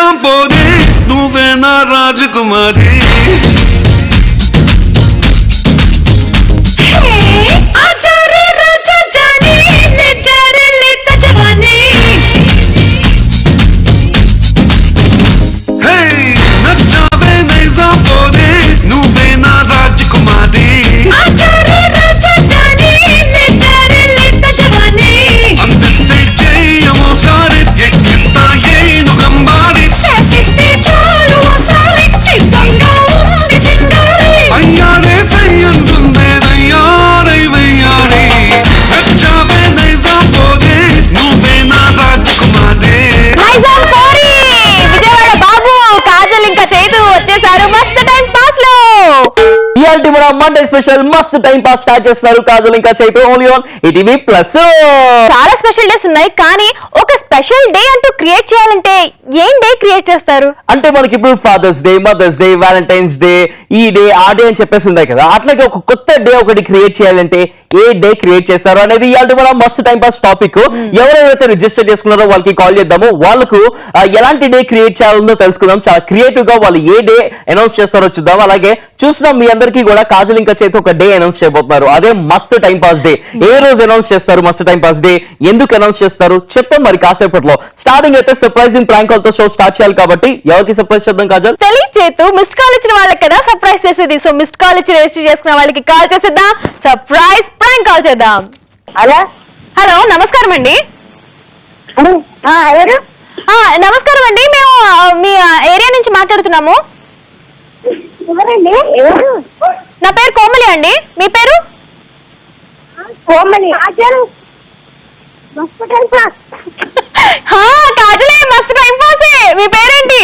నైజాం పోరే నువ్వే నా రాజకుమారి మండే స్పెషల్ మస్త్ టైం పాస్ స్టార్ట్ చేస్తున్నారు కాజల్ ఇంకా Chaitu only on ETV plus. చాలా స్పెషల్ డేస్ ఉన్నాయి కానీ ఒక స్పెషల్ డే అంటూ క్రియేట్ చేయాలంటే ఏం డే క్రియేట్ చేస్తారు అంటే మనకి ఇప్పుడు Father's Day, Mother's Day, Valentine's Day, ఈ డే ఆ డే అని చెప్పేసి ఉన్నాయి కదా. అట్లాగే ఒక కొత్త డే ఒకటి క్రియేట్ చేయాలంటే ఏ డే క్రియేట్ చేస్తారు అనేది ఇవాళ మనం మస్త్ టైం పాస్ టాపిక్. ఎవరెవరైతే రిజిస్టర్ చేసుకున్నారో వాళ్ళకి కాల్ చేద్దాము, వాళ్ళకు ఎలాంటి డే క్రియేట్ చేయాలో తెలుసుకుందాం. చాలా క్రియేటివ్ గా వాళ్ళు ఏ డే అనౌన్స్ చేస్తారో చూద్దాం. అలాగే చూస్తున్నాం మీ అందరికీ కూడా కాజల్ ఇంకా చేతి ఒక డే అనౌన్స్ చేయబోతున్నారు. అదే మస్త్ టైం పాస్ డే. ఏ రోజు అనౌన్స్ చేస్తారు మస్త్ టైం పాస్ డే, ఎందుకు అనౌన్స్ చేస్తారు చెప్తాం మరి కాసేపట్లో. స్టార్టింగ్ అయితే సర్ప్రైజింగ్ ప్రాంక్ కాల్ తో షో స్టార్ట్ చేయాలి కాబట్టి ఎవరికి సర్ప్రైజ్ చేద్దాం కాజల్? తెలియచేతు మిస్డ్ కాల్ ఇచ్చిన వాళ్ళకి కదా సర్ప్రైజ్ చేసేది. సో మిస్డ్ కాల్ ఇచ్చి రిజిస్టర్ చేసుకున్న వాళ్ళకి కాల్ చేసేద్దాం, సర్ప్రైజ్ ప్రాంక్ కాల్ చేద్దాం. హలో నమస్కారం అండి. ఎవరు? నమస్కారం అండి, మేము మీ ఏరియా నుంచి మాట్లాడుతున్నాము. ఎవరండి? ఎవరు? నా పేరు కోమలి అండి, మీ పేరు? కోమలి. కాజలే మస్తు టైం పాసే. మీ పేరేంటి?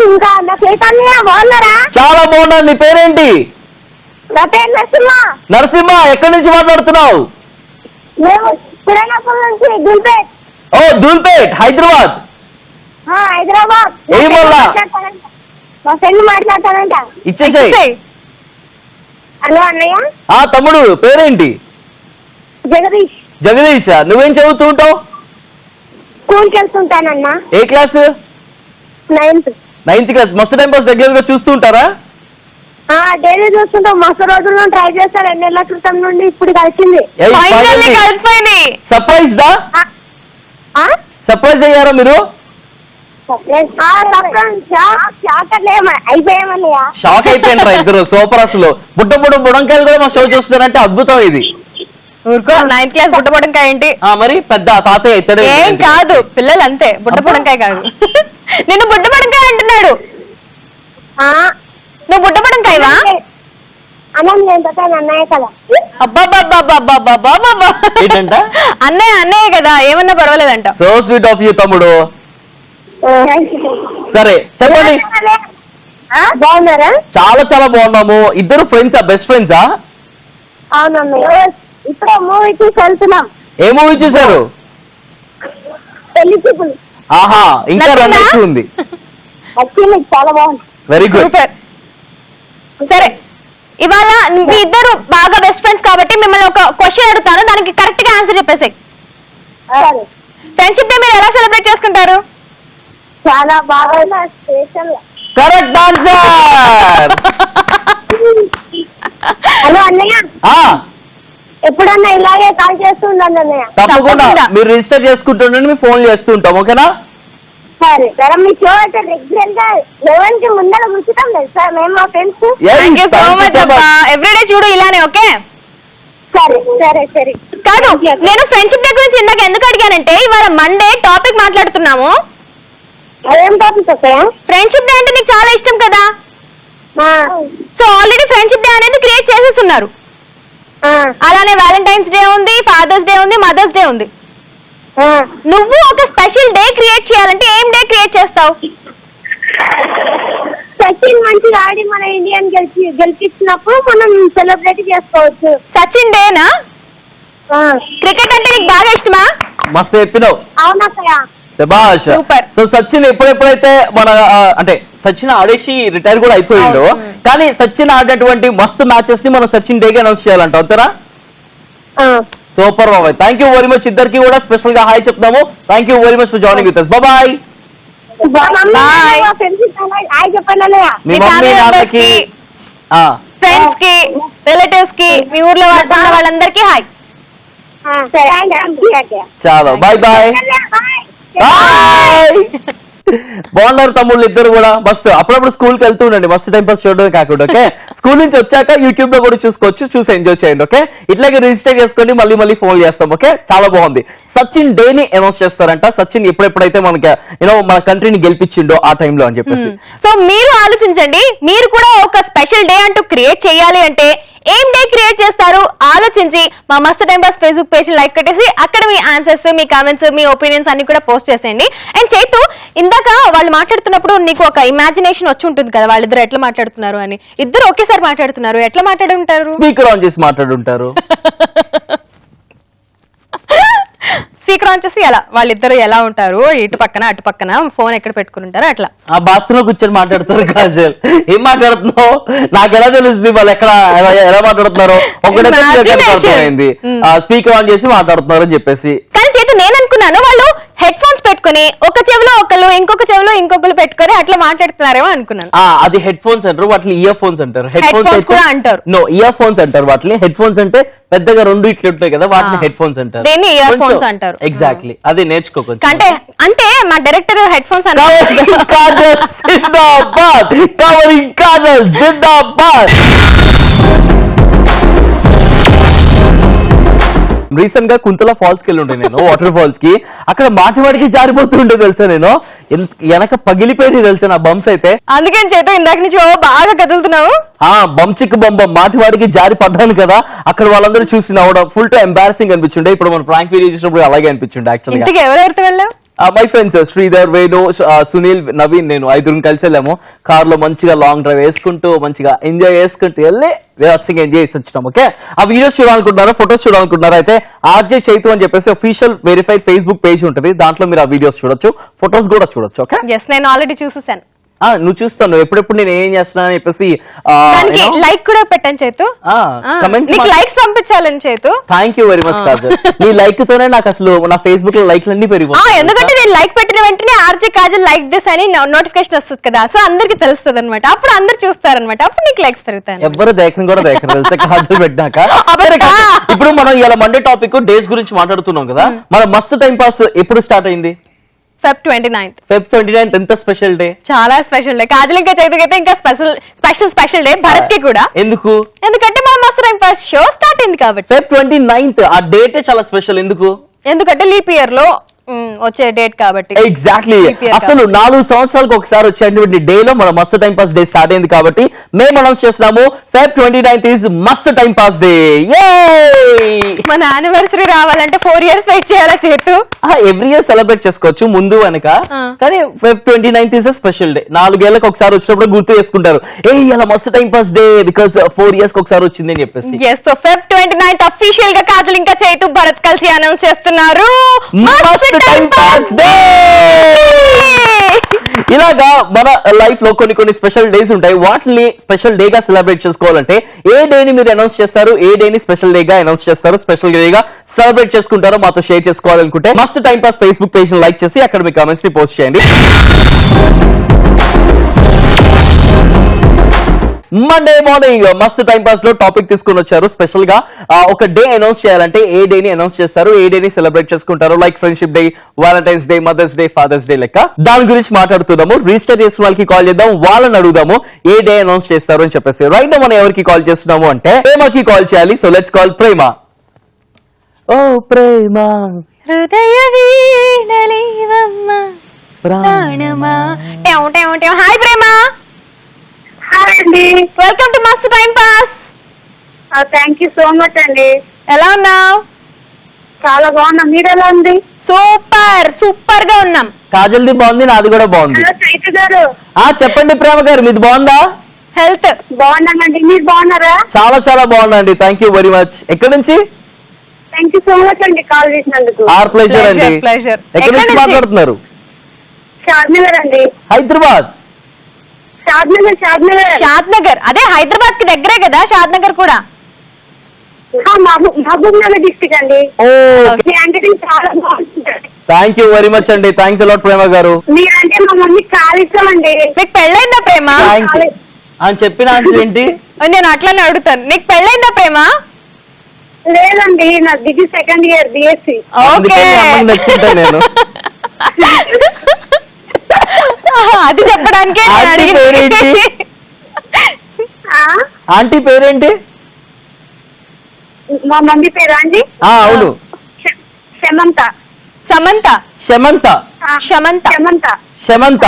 ఇంకా నా చైతన్య. బాగున్నారా? చాలా బాగున్నాను. నీ పేరేంటి? నా పేరు నరసింహ. నరసింహ, ఎక్కడి నుంచి మాట్లాడుతున్నావు? మేము పురాణాపూర్ నుంచి దుల్పేట్. ఓ దుల్పేట్, హైదరాబాద్. హైదరాబాద్. ఏ వల్ల? మా ఫ్రెండ్ మాట్లాడతానంట. ఇచ్చేసేయ్. హలో అన్నయ్య. తమ్ముడు పేరేంటి? జగదీష్. జగదీష్, నువ్వేం చదువుతూ ఉంటావు? స్కూల్కి వెళ్తుంటానన్నా. ఏ క్లాస్? 9th class. మస్తు టైం పాస్ రెగ్యులర్ గా చూస్తూ ఉంటారా? డైలీ చూస్తుంటాం. మస్తు రోజుల్లో ట్రై చేస్తా. 2 నెలల క్రితం నుండి ఇప్పుడు కలిసింది. కలిసిపోయింది. సర్ప్రైజ్ దా? సర్ప్రైజ్ అయ్యారా మీరు? షాక్ అయిపోయినరా ఇద్దరు? సూపర్. అసలు బుడంకాయలు కూడా మా షో చూస్తున్నారంటే అద్భుతం ఇది. ఊరుకో, 9th క్లాస్ బుడ్డబుడంకాయ ఏంటి? మరి పెద్ద తాతయ్య అవుతాడు. ఏం కాదు, పిల్లలు అంతే. బుడ్డబుడంకాయ కాదు. నేను బుడ్డబుడంకాయ అంటున్నాడు. నువ్వు బుడ్డబుడంకాయవా? అన్నయ్య కదా. ఏంటంట? అన్నయ్య కదా, ఏమన్నా పర్వాలేదంట. సో స్వీట్ ఆఫ్ యూ తమ్ముడు. సరే చెప్పండి. బాగున్నారా? చాలా చాలా బాగున్నాము. ఇద్దరు ఫ్రెండ్సా? బెస్ట్ ఫ్రెండ్సా? అవునన్నయ్య. ఇప్పుడు మూవీ చూసి వెళ్తున్నాం. ఏ మూవీ చూసారు? పెళ్లి చూపులు. ఆహా, ఇంకా రన్ ఉంది. చాలా బాగుంది. Very good. సూపర్. సరే, ఇవాళ మీ ఇద్దరు బాగా బెస్ట్ ఫ్రెండ్స్ కాబట్టి మిమ్మల్ని ఒక క్వశ్చన్ అడుగుతాను, దానికి కరెక్ట్ గా ఆన్సర్ చెప్పేసాయి. ఫ్రెండ్షిప్ డే మీరు ఎలా సెలబ్రేట్ చేసుకుంటారు? చాలా బాగా స్పెషల్. Correct answer. హలో అన్నయ్య. ఎప్పుడన్నా ఇలాగే కాల్ చేస్తుండండి అన్నయ్య. తప్పకుండా మీరు రిజిస్టర్ చేసుకుంటుండండి, మీ ఫోన్ చేస్తూ ఉంటాం. ఓకేనా? సరే సరే. మీ షో అయితే రెగ్యులర్ గా 11 కి ముందర ఉంచుతాం తెలుసా మేము మా ఫ్రెండ్స్. థాంక్యూ సో మచ్ అబ్బా. ఎవ్రీడే చూడు ఇలానే. ఓకే సరే సరే సరే. కాదు, నేను ఫ్రెండ్షిప్ డే గురించి ఇందాక ఎందుకు అడిగానంటే ఇవాళ మండే టాపిక్ మాట్లాడుతున్నాము. ఏం టాపిక్ వస్తాయా? ఫ్రెండ్షిప్ డే అంటే నీకు చాలా ఇష్టం కదా. సో ఆల్రెడీ ఫ్రెండ్షిప్ డే అనేది క్రియేట్ చేసేస్తున్నారు. అలానే వ్యాలంటైన్స్ డే ఉంది, ఫాదర్స్ డే ఉంది, మదర్స్ డే ఉంది. నువ్వు ఒక స్పెషల్ డే క్రియేట్ చేయాలంటే ఏం డే క్రియేట్ చేస్తావు? సచిన్ మంచిగా ఆడి మన ఇండియన్ గెలిపించినప్పుడు మనం సెలబ్రేట్ చేసుకోవచ్చు. సచిన్ డేనా? క్రికెట్ అంటే నీకు బాగా ఇష్టమా? మస్తు చెప్పినావు. అవునక్కయ్య. శభాష్. సో సచిన్ ఎప్పుడెప్పుడైతే మన అంటే సచిన్ ఆడేసి రిటైర్ కూడా అయిపోయిండు, కానీ సచిన్ ఆడినటువంటి మస్తు మ్యాచెస్ ని మనం సచిన్ డే గా అనౌన్స్ చేయాలంట. అవుతారా? సూపర్ బాబాయ్. Thank you very much. ఇద్దరికి కూడా స్పెషల్ గా హాయ్ చెప్తాము. Thank you very much for joining with us. Bye. Bye. హాయ్ చెప్పండి అన్నయ్య. మీ మీ మమ్మీ family members నాన్నకి కి, ఆ, ఫ్రెండ్స్ కి, రిలేటివ్స్ కి, మీ ఊర్లో ఉన్న వాళ్ళందరికీ హాయ్. సరే చాలు బాయ్ బాయ్ బాయ్. బాగున్నారు తమ్ముళ్ళు ఇద్దరు కూడా. బస్సు అప్పుడప్పుడు స్కూల్ కి వెళ్తూ ఉండండి, మస్తు టైం పాస్ చూడడం కాకుండా. ఓకే, స్కూల్ నుంచి వచ్చాక యూట్యూబ్ లో కూడా చూసుకోవచ్చు, చూసి ఎంజాయ్ చేయండి. ఓకే, ఇట్లాగే రిజిస్టర్ చేసుకోండి, మళ్ళీ ఫోన్ చేస్తాం. ఓకే, చాలా బాగుంది. సచిన్ డే ని అనౌన్స్ చేస్తారంట. సచిన్ ఎప్పుడెప్పుడైతే మనకి మన కంట్రీని గెలిపించిండో ఆ టైంలో అని చెప్పేసి. సో మీరు ఆలోచించండి, మీరు కూడా ఒక స్పెషల్ డే అంటూ క్రియేట్ చేయాలి అంటే ఏం డే క్రియేట్ చేస్తారు ఆలోచించి మా మస్తు time pass Facebook page like కట్టేసి అక్కడ మీ ఆన్సర్స్, మీ కామెంట్స్, మీ ఒపీనియన్స్ అన్ని కూడా పోస్ట్ చేసేయండి. అండ్ చైతు, ఇందాక వాళ్ళు మాట్లాడుతున్నప్పుడు నీకు ఒక ఇమాజినేషన్ వచ్చి ఉంటుంది కదా, వాళ్ళిద్దరు ఎట్లా మాట్లాడుతున్నారు అని. ఇద్దరు ఒకేసారి మాట్లాడుతున్నారు, ఎట్లా మాట్లాడుంటారు? స్పీకర్ ఆన్ చేసి మాట్లాడుంటారు. స్పీకర్ ఆన్ చేసి ఎలా వాళ్ళిద్దరు ఎలా ఉంటారు, ఇటు పక్కన అటు పక్కన ఫోన్ ఎక్కడ పెట్టుకుని ఉంటారు అట్లా. ఆ బాత్ లో కూర్చొని మాట్లాడతారు. కాజల్, ఏం మాట్లాడుతున్నావు నాకు ఎలా తెలుస్తుంది వాళ్ళు ఎక్కడ ఎలా మాట్లాడుతున్నారో. ఒకటే స్పీకర్ ఆన్ చేసి మాట్లాడుతున్నారు అని చెప్పేసి. కానీ చేతు నేను అనుకున్నాను వాళ్ళు హెడ్ ఫోన్స్ పెట్టుకుని ఒక చెవిలో ఒకళ్ళు ఇంకొక చెవిలో ఇంకొకరు పెట్టుకొని అట్లా మాట్లాడుతున్నారేమో అనుకున్నాను. అది హెడ్ ఫోన్స్ అంటారు, వాటిని ఇయర్ ఫోన్స్ అంటారు. Headphones కూడా అంటారు. నో, ఇయర్ ఫోన్స్ అంటారు వాటిని. హెడ్ ఫోన్స్ అంటే పెద్దగా రెండు ఇట్లు ఉంటాయి కదా, వాటిని హెడ్ ఫోన్స్ అంటారు. దీన్ని ఇయర్ ఫోన్స్ అంటారు. ఎగ్జాక్ట్లీ, అది నేర్చుకోవచ్చు. అంటే మా డైరెక్టర్ హెడ్ ఫోన్స్ రీసెంట్ గా కుంతల ఫాల్స్ కి వెళ్ళి ఉండే నేను, వాటర్ ఫాల్స్ కి. అక్కడ మాటివాడికి జారిపోతుండే తెలుసా, నేను వెనక పగిలిపోయింది తెలుసా నా బంప్స్ అయితే. అందుకని చేత ఇందాక నుంచి బాగా కదులుతున్నావు. బంచిక్ బంబం మాటివాడికి జారి పడ్డాను కదా, అక్కడ వాళ్ళందరూ చూసి నవ్వడం ఫుల్ టు ఎంబారసింగ్ అనిపించుండే. ఇప్పుడు మనం ప్రాంక్ వీడియో చూసినప్పుడు అలాగే అనిపించుండే. యాక్చువల్గా ఇంతకీ ఎవరెవరితో వెళ్ళావు? మై ఫ్రెండ్స్ శ్రీధర్, వేణు, సునీల్, నవీన్, నేను ఐదుగురం కలిసి వెళ్ళాము. కార్ లో మంచిగా లాంగ్ డ్రైవ్ వేసుకుంటూ మంచిగా ఎంజాయ్ చేసుకుంటూ వెళ్ళి ఎంజాయ్ చేసి వచ్చినాం. ఓకే, ఆ వీడియోస్ చూడాలనుకుంటున్నారా, ఫొటోస్ చూడాలనుకుంటున్నారా అయితే ఆర్జే చైతు అని చెప్పేసి అఫీషియల్ వెరిఫైడ్ ఫేస్బుక్ పేజ్ ఉంటుంది, దాంట్లో మీరు ఆ వీడియోస్ చూడొచ్చు, ఫొటోస్ కూడా చూడొచ్చు. ఓకే, నేను ఆల్రెడీ చూసేసాను. నువ్వు చూస్తాను ఎప్పుడెప్పుడు నేను ఏం చేస్తున్నా అని చెప్పేసి లైక్ కూడా పెట్టాను చేతు, లైక్స్ పంపించాలని చేతు. Thank you very much Kajal. నీ లైక్ తోనే నాకు అసలు నా ఫేస్బుక్ లో లైక్లు అన్ని పెరిగిపోయి. ఎందుకంటే నేను లైక్ పెట్టిన వెంటనే ఆర్జే కాజల్ లైక్ దిస్ అని నోటిఫికేషన్ వస్తుంది కదా, సో అందరికి తెలుస్తుంది అనమాట, అప్పుడు అందరు చూస్తారనమాట, అప్పుడు నీకు లైక్స్ పెరుగుతాయి. ఎవరు దేకని కూడా దేకని తెలుసా కాజల్ పెట్టినాక. ఇప్పుడు మనం ఇలా మండే టాపిక్ డేస్ గురించి మాట్లాడుతున్నాం కదా, మన మస్తు టైం పాస్ ఎప్పుడు స్టార్ట్ అయింది? Feb 29th. Feb 29th ఎంత స్పెషల్ డే? చాలా స్పెషల్ డే. కాజల్ ఇంకా చైతు అయితే ఇంకా స్పెషల్ డే. భరత్ కి కూడా. ఎందుకంటే మన మస్తు టైం పాస్ షో స్టార్ట్ అయింది కాబట్టి. Feb 29th ఆ డేటే చాలా స్పెషల్. ఎందుకంటే లీప్ ఇయర్ లో వచ్చే డేట్ కాబట్టి. ఎగ్జాక్ట్లీ, అసలు 4 సంవత్సరాలకు ఒకసారి వచ్చేటువంటి డే లో మన మస్తు టైం పాస్ డే స్టార్ట్ అయింది కాబట్టి మేము అనౌన్స్ చేస్తున్నాము Feb 29th ఈజ్ మస్తు టైం పాస్ డే. మన యానివర్సరీ రావాలంటే 4 years వెయిట్ చేయాలా చేతు? ఎవ్రీ ఇయర్ సెలబ్రేట్ చేసుకోవచ్చు ముందు వెనక, కానీ Feb 29th is a special day. 4 ఏళ్ళకి ఒకసారి వచ్చినప్పుడు గుర్తు చేసుకుంటారు, ఇలా మస్తు time pass day because 4 years కి ఒకసారి వచ్చింది అని చెప్పేసి. సో Feb 29th అఫీషియల్ గా కాజల్ ఇంకా చైతు భరత్ కలిసి అనౌన్స్ చేస్తున్నారు మస్తు టైం పాస్ డే. ఇలాగా మన లైఫ్ లో కొన్ని స్పెషల్ డేస్ ఉంటాయి, వాటిని స్పెషల్ డే గా సెలబ్రేట్ చేసుకోవాలంటే ఏ డే ని మీరు అనౌన్స్ చేస్తారు, ఏ డే ని స్పెషల్ డే గా అనౌన్స్ చేస్తారు, స్పెషల్ డే గా సెలబ్రేట్ చేసుకుంటారో మాతో షేర్ చేసుకోవాలనుకుంటే మస్తు time pass Facebook page like చేసి అక్కడ మీ కామెంట్స్ ని పోస్ట్ చేయండి. మండే మార్నింగ్ మస్తు టైం పాస్ లో టాపిక్ తీసుకుని వచ్చారు. స్పెషల్ గా ఒక డే అనౌన్స్ చేయాలంటే ఏ డే ని అనౌన్స్ చేస్తారు, ఏ డే ని సెలబ్రేట్ చేసుకుంటారు, like Friendship Day, Valentine's Day, Mother's Day, Father's Day లెక్క దాని గురించి మాట్లాడుతున్నాము. రిజిస్టర్ చేసిన వాళ్ళకి కాల్ చేద్దాం, వాళ్ళని అడుగుదాము ఏ డే అనౌన్స్ చేస్తారు అని చెప్పేసి. రైట్ మనం ఎవరికి కాల్ చేస్తున్నాము అంటే ప్రేమకి కాల్ చేయాలి. సో లెట్స్ కాల్ ప్రేమ. ఓ ప్రేమ హృదయ వీణలేవమ్మ ప్రాణమా. హాయ్ ప్రేమ. హాయ్ అండి. వెల్కమ్ టు మస్తు time pass. Thank you so much అండి. ఎలా ఉన్నావు? చాలా బాగున్నా, మీరు ఎలా ఉంది? సూపర్ గా ఉన్నాం. కాజల్ది బాగుంది, నాది కూడా బాగుంది. చైతు గారు చెప్పండి ప్రేమ గారు, మీది బాగుందా? హెల్త్ బాగున్నానండి, మీరు బాగున్నారా? చాలా బాగుందండి, థ్యాంక్ యూ వెరీ మచ్. ఎక్కడి నుంచి? థ్యాంక్ యూ సో మచ్ అండి కాల్ చేసినందుకు. ఆర్ ప్లెజర్ అండి. ఎక్కడి నుంచి మాట్లాడుతున్నారు? షాద్నగర్ అండి. హైదరాబాద్. షాద్నగర్. అదే హైదరాబాద్ కి దగ్గరే కదా షాద్నగర్ కూడా. మహబూబ్ నగర్ డిస్ట్రిక్ట్ అండి. మీ హ్యాండ్ చాలా బాగుంటుంది. థ్యాంక్ యూ వెరీ మచ్ అండి. థ్యాంక్స్ అలాట్ ప్రేమ గారు. మీరంటే మా మమ్మీ చాలా ఇష్టం అండి. నీకు పెళ్ళైందా ప్రేమ? థ్యాంక్ యూ అని చెప్పిన ఆన్సర్ ఏంటి? నేను అట్లానే అడుగుతాను, నీకు పెళ్ళైందా ప్రేమ? లేదండి, నా degree second year BSc. Okay, నచ్చింటా నేను. అది చెప్పడానికే ఆంటీ పేరేంటి? ఆంటీ పేరేంటి? మా మమ్మీ పేరు అండి? అవును. శమంత. సమంత. శమంత. శమంత. శమంత. శమంత.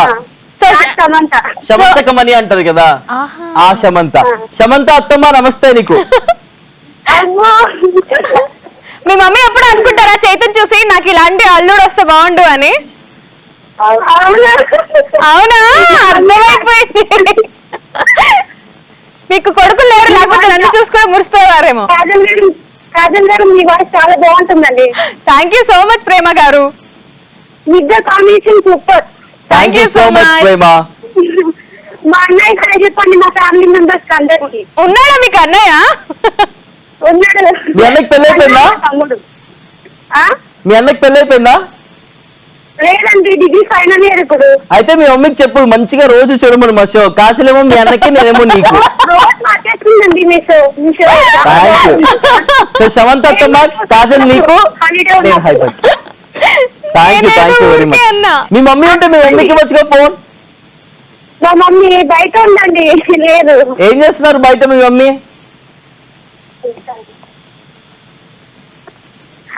శమంత. శమంతకమని అంటారు కదా, ఆ శమంత. శమంత అత్తమ్మ నమస్తే నీకు. మీ మమ్మీ ఎప్పుడు అనుకుంటారా చైతన్ చూసి నాకు ఇలాంటి అల్లుడు వస్తే బాగుండు అని? అవునా, అర్థమైపోయింది. మీకు కొడుకులు లేరు, లేకపోతే నన్ను చూసుకుని మురిసిపోయేవారేమో. కాజల్ గారు మీ వాయిస్ చాలా బాగుంటుందండి. Thank you so much Prema గారు. మీ ఇద్దరు combination super. Thank you so much Prema. మా అన్నయ్య కూడా చెప్పండి, మా ఫ్యామిలీ మెంబర్స్ అందరికి. ఉన్నాడా మీకు అన్నయ్య? ఉన్నాడు. మీ అన్నకి పెళ్ళైపోయిందా? తమ్ముడు. మీ అన్నకి పెళ్ళైపోయిందా? లేదండి, డిగ్రీ ఫైనల్ ఇయర్ ఇప్పుడు. అయితే మీ మమ్మీకి చెప్పు మంచిగా రోజు చూడమని మా షో. కాసులేమో మీ అన్నకి, నేనేమో నీకు. రోజు మాట్లాడుతుందండి మీ షో. శమంత అత్తమ్మ, కాజల్ నీకు, నేను hyper. Thank you very much. Me mummy ఉంటే మీ మమ్మీకి వచ్చుగా ఫోన్. మా మమ్మీ బయట ఉందండి. లేదు. ఏం చేస్తున్నారు బయట మీ మమ్మీ?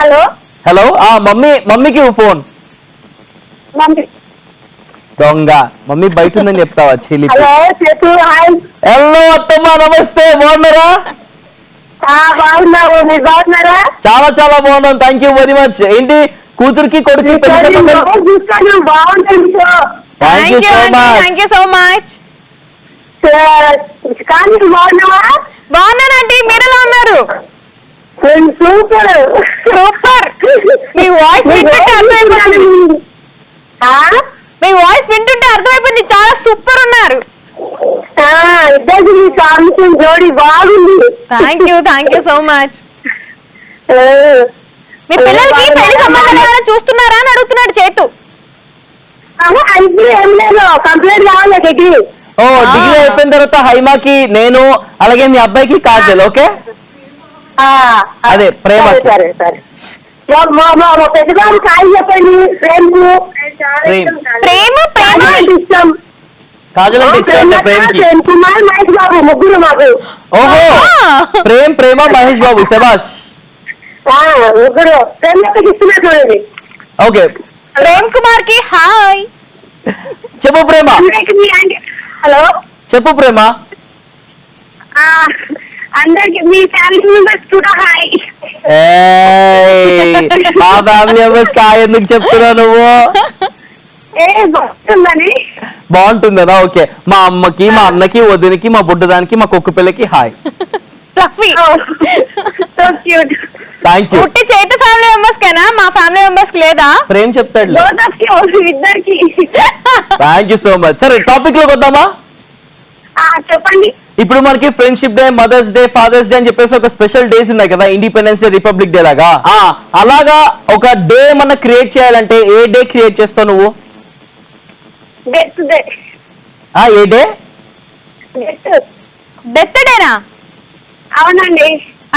Hello hello. మమ్మీకి ఫోన్. మమ్మీ దొంగ మమ్మీ బయట ఉందని చెప్తావా? చిలి. హలో చెప్పు. హాయ్. హలో అత్తమ్మ నమస్తే, బాగున్నారా? బాగున్నావు, మీరు బాగున్నారా? చాలా చాలా బాగున్నాం, థ్యాంక్ యూ వెరీ మచ్. ఏంటి కూతురికి కొడుకు చూస్తాను, బాగుంటుంది show. Thank you so much. Thank you so much. కానీ బాగున్నావా? బాగున్నానండి, మీరు ఎలా ఉన్నారు? Super super. మీ వాయిస్ వింటుంటే అర్థమైపోతుంది. మీ వాయిస్ వింటుంటే అర్థమైపోయింది, చాలా సూపర్ ఉన్నారు. ఇద్దరికి మీ కాంబినేషన్ జోడి బాగుంది. Thank you so much. మీ పిల్లలకి పెళ్లి సంబంధాలు ఏమైనా చూస్తున్నారా అని అడుగుతున్నాడు చేతు. అయితే ఏం లేదు, కంప్లీట్ కావాలి డిగ్రీ. ఓ డిగ్రీ అయిపోయిన తర్వాత హైమాకి నేను, అలాగే మీ అబ్బాయికి కాజల్. ఓకే అదే ప్రేమ. సరే సరే. పెద్దబాబు కాయ చెప్పండి. ప్రేమ ప్రేమ ఇష్టం. కాజల్ అంటే ఇష్టం ప్రేమ్కి. కుమార్ మహేష్ బాబు ముగ్గురు మాకు. ఓహో ప్రేమ మహేష్ బాబు శబాష్. ముగ్గురు ప్రేమ ఇస్తున్నారు చూడండి. ఓకే ప్రేమ్ కుమార్ కి హాయ్ చెప్పు ప్రేమ. హలో చెప్పు ప్రేమ. అందరికి మీ ఫ్యామిలీ మెంబర్స్ కూడా హాయ్. మా ఫ్యామిలీ మెంబర్స్ హాయ్ ఎందుకు చెప్తున్నావు నువ్వు? బాగుంటుందని. బాగుంటుందనా? ఓకే. మా అమ్మకి, మా అన్నకి, వదినికి, మా బుడ్డదానికి, మా కుక్క పిల్లకి హాయ్. Thank you. పుట్టి చేతి ఫ్యామిలీ మెంబర్స్ కేనా, మా ఫ్యామిలీ మెంబర్స్ లేదా? ప్రేమ్ చెప్తాడు. ఇద్దరికి. Thank you so much. సరే టాపిక్ లోకి వద్దామా? చెప్పండి. ఇప్పుడు మనకి Friendship Day, Mother's Day, Father's Day అని చెప్పేసి ఒక స్పెషల్ డేస్ ఉన్నాయి కదా, ఇండిపెండెన్స్ డే, రిపబ్లిక్ డే లాగా. అలాగా ఒక డే మన క్రియేట్ చేయాలంటే ఏ డే క్రియేట్ చేస్తావు నువ్వు? ఏ డే? డెత్ డేనా? అవునండి.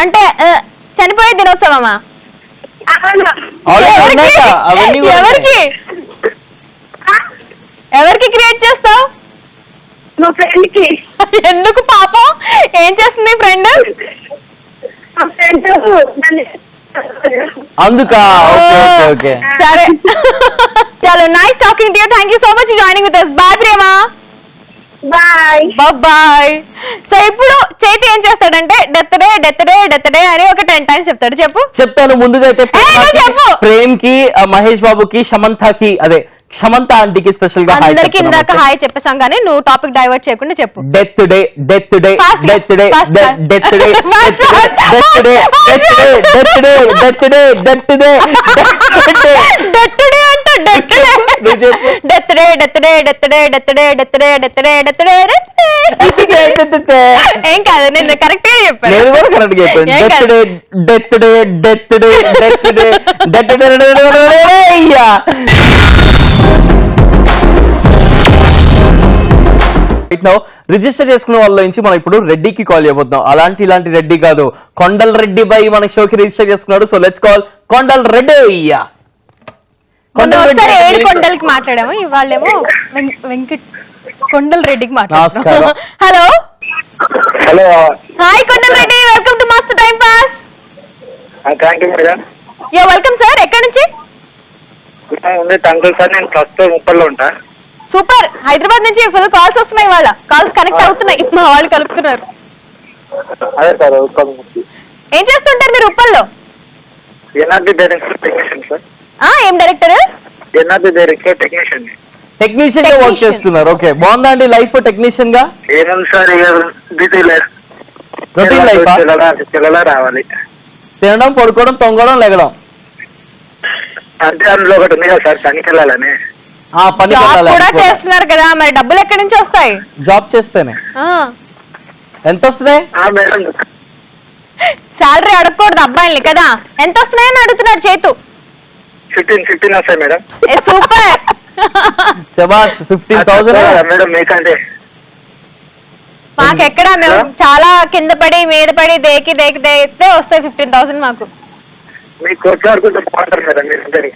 అంటే చనిపోయే దినోత్సవమా? ఎవరికి ఎవరికి క్రియేట్ చేస్తావు? మా ఫ్రెండ్ కి. ఎందుకు పాపం, ఏం చేస్తుంది ఫ్రెండ్? అందుకా? ఓకే. సరే చలో, nice talking to you. Thank you so much joining with us. Bye Prema. Bye bye. So ఇప్పుడు చైతి ఏం చేస్తాడంటే డెత్ డే అని ఒక 10 times చెప్తాడు. చెప్తాను. ముందుగా అయితే ప్రేమ్ కి, మహేష్ బాబుకి, సమంతకి, అదే క్షమంత ఆంటీకి స్పెషల్ గా అందరికి ఇందాక హాయ్ చెప్పేసాం, కానీ నువ్వు టాపిక్ డైవర్ట్ చేయకుండా చెప్పు. Death day death day death day death day death day death day death day death day death day death day death day అంటే డెత్ డే నువ్వు చెప్పు. Death day death day death day death day death day death day death day ఏం కాదు, నేను correct గా చెప్పాను. నేను కూడా కరెక్ట్ గా చెప్పాను. ఏం డెత్ కాదు. Day death day death day death day death day అయ్యా. రిజిస్టర్ చేసుకున్న వాళ్ళ నుంచి మనం ఇప్పుడు రెడ్డికి కాల్ చేయబోతున్నాం. ఇలాంటి రెడ్డి కాదు, కొండల్ రెడ్డి బై మన షోకి రిజిస్టర్ చేసుకున్నాడు. So let's call Kondal Reddy అయ్యా. ఒకసారి ఏడు కొండలకి మాట్లాడాము, ఇవాళేమో వెంకట్ కొండల్ రెడ్డికి మాట్లాడుతున్నాం. నమస్కారం. Hello hello, hi Kondal Reddy, welcome to మస్త్ time pass. Thank you madam. Yo welcome sir. ఎక్కడి నుంచి? ఉంది అంకుల్ సార్, నేను ప్రస్తుతం ముప్పల్లో ఉంటా. సూపర్. హైదరాబాద్ నుంచి ఫుల్ కాల్స్ వస్తున్నాయి, వాళ్ళ కాల్స్ కనెక్ట్ అవుతున్నాయి, మా వాళ్ళు కలుపుతున్నారు. అదే సార్, ఉప్పల్ నుంచి. ఏం చేస్తుంటారు మీరు ఉప్పల్లో? NRG director technician sir. ఏం director? NRG director technician. Technician గా వర్క్ చేస్తున్నారు. ఓకే, బాగుందా అండి లైఫ్ టెక్నీషియన్ గా? ఏముంది సార్, ఇక బిజీ లైఫ్. Routine life. పిల్లలా రావాలి, తినడం, పడుకోవడం, తొంగడం, లెగడం. అంటే అందులో ఒకటి ఉంది కదా సార్, పనికి వెళ్ళాలని. పని జాబ్ కూడా చేస్తున్నారు కదా, మరి డబ్బులు ఎక్కడి నుంచి వస్తాయి? జాబ్ చేస్తేనే. ఎంత వస్తున్నాయి మేడం? శాలరీ అడగకూడదు అబ్బాయిల్ని కదా, ఎంత వస్తున్నాయని అడుగుతున్నాడు చేతు. 15 వస్తాయి మేడం. సూపర్. శబాష్. 15,000 మేడం మీకంటే. మాకెక్కడ, మేము చాలా కింద పడి మీద పడి దేకి దేకితే వస్తాయి 15,000 మాకు. మీకు కొట్లాడుకుంటే బాగుంటారు మేడం మీరు అందరి.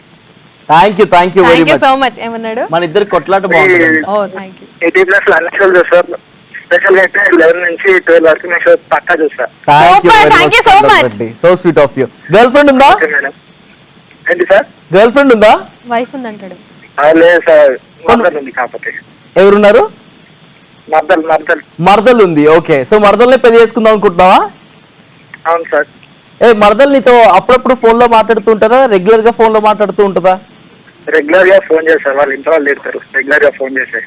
Thank you very thank you much. So much. ఏమన్నాడు? మన ఇద్దరు కొట్లాట బాగుంటుంది. ఓ థ్యాంక్ యూ. 80+ అన్ని షోలు చూస్తారు. స్పెషల్ గా అయితే 11 నుంచి 12 వరకు నేను షో పక్కా చూస్తా. Thank you so much. So sweet of you. Girlfriend ఉందా? Okay madam. ఏంటి సార్? గర్ల్ ఫ్రెండ్ ఉందా? వైఫ్ ఉందంటాడు. లేదు సార్, మర్దలు ఉంది. కాకపోతే ఎవరున్నారు? మర్దలు. మరదలు ఉంది. ఓకే, సో మరదల్ని పెళ్లి చేసుకుందాం అనుకుంటున్నావా? అవును సార్. మరదలు నీతో అప్పుడప్పుడు ఫోన్ లో మాట్లాడుతూ ఉంటారా? రెగ్యులర్ గా ఫోన్ లో మాట్లాడుతూ ఉంటుందా? రెగ్యులర్ గా ఫోన్ చేస్తారు, వాళ్ళ ఇంట్లో వాళ్ళు తిడతారు రెగ్యులర్ గా ఫోన్ చేసి.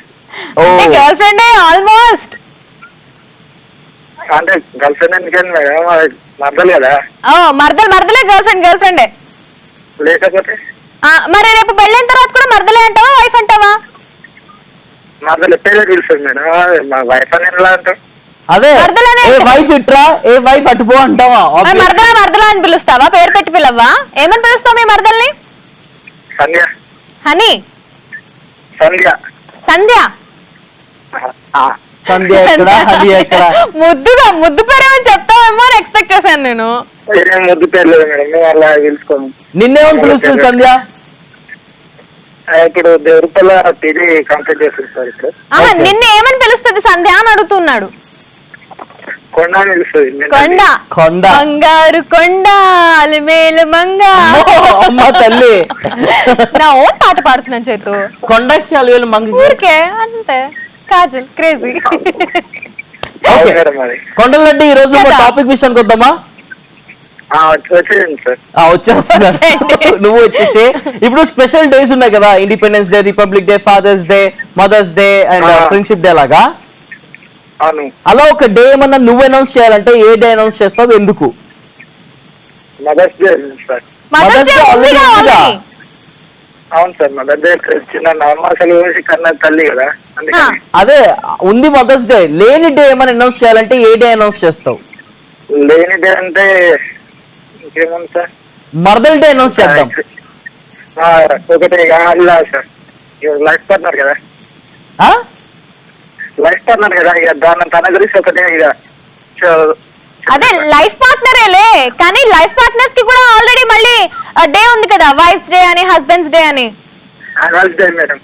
Girl friend almost. అంటే గర్ల్ ఫ్రెండ్ ఎందుకని మేడం, మర్దలు కదా. మరదలే గర్ల్ ఫ్రెండే. లేకపోతే మరి రేపు పెళ్ళైన తర్వాత కూడా మరదలే అంటావా, వైఫ్ అంటావా? మర్దలు ఎప్పుడైనా తెలుస్తుంది మేడం, మా వైఫ్ అని ఎలా అంటాం? అదే మరదలనే ఏ వైఫ్ ఇట్రా, ఏ వైఫ్ అటుపో అంటావా? మరదలా అని పిలుస్తావా? పేరు పెట్టి పిలవ్వా? ఏమని పిలుస్తావు మీ మరదల్ని? సంధ్య. హనీ. సంధ్య. సంధ్య. సంధ్య ఎక్కడ, హనీ ఎక్కడ? ముద్దు పేరేమని చెప్తావేమో అని ఎక్స్పెక్ట్ చేశాను నేను. ముద్దు పేరు లేదు మేడం, మేము అలా పిలుచుకోము. నిన్నేమని పిలుస్తుంది సంధ్య? ఇప్పుడు దేవరపల్ల టీవీ కంప్లీట్ చేస్తుంది సార్. ఇప్పుడు నిన్ను ఏమని పిలుస్తుంది సంధ్య అని అడుగుతున్నాడు. కొండ అని పిలుస్తుంది. కొండ. బంగారు కొండ అలిమేలు మంగ. అమ్మ తల్లి, నా ఓన్ పాట పాడుతున్నాను చేతు. కొండకి అలవేలు మంగ. ఊరికే అంతే. కాజల్ క్రేజీ. మేడం మరి కొండలరెడ్డి, ఈ రోజు టాపిక్ విషయానికి వద్దామా? వచ్చేయండి సార్. వచ్చేస్తున్నా, నువ్వు వచ్చేసి. ఇప్పుడు స్పెషల్ డేస్ ఉన్నాయి కదా, Independence Day, Republic Day, Father's Day, Mother's Day and Friendship Day లాగా. అవును. అలా ఒక డే ఏమన్నా నువ్వు అనౌన్స్ చేయాలంటే ఏ డే అనౌన్స్ చేస్తావు, ఎందుకు? Mother's Day sir. Mother's Day already ఉందిగా. అవును సార్, మదర్ డే చిన్న నవమాసాలు కన్నా తల్లి కదా, అందుకని. అదే ఉంది మదర్స్ డే. లేని డే ఏమైనా అనౌన్స్ చేయాలంటే ఏ డే అనౌన్స్ చేస్తావు? లేని డే అంటే ఇంకేముంది సార్, మదర్ డే అనౌన్స్ చేద్దాం. ఒకటి అల్లా సార్, లైఫ్ పార్ట్నర్ కదా. లైఫ్ పార్ట్నర్ కదా, ఇక దాని తన గురించి ఒకటే ఇక. అదే లైఫ్ పార్ట్నరేలే, కానీ లైఫ్ పార్ట్నర్స్ కి కూడా ఆల్రెడీ మళ్ళీ డే ఉంది కదా, వైఫ్స్ డే అని, హస్బెండ్స్ డే అని డే మేడం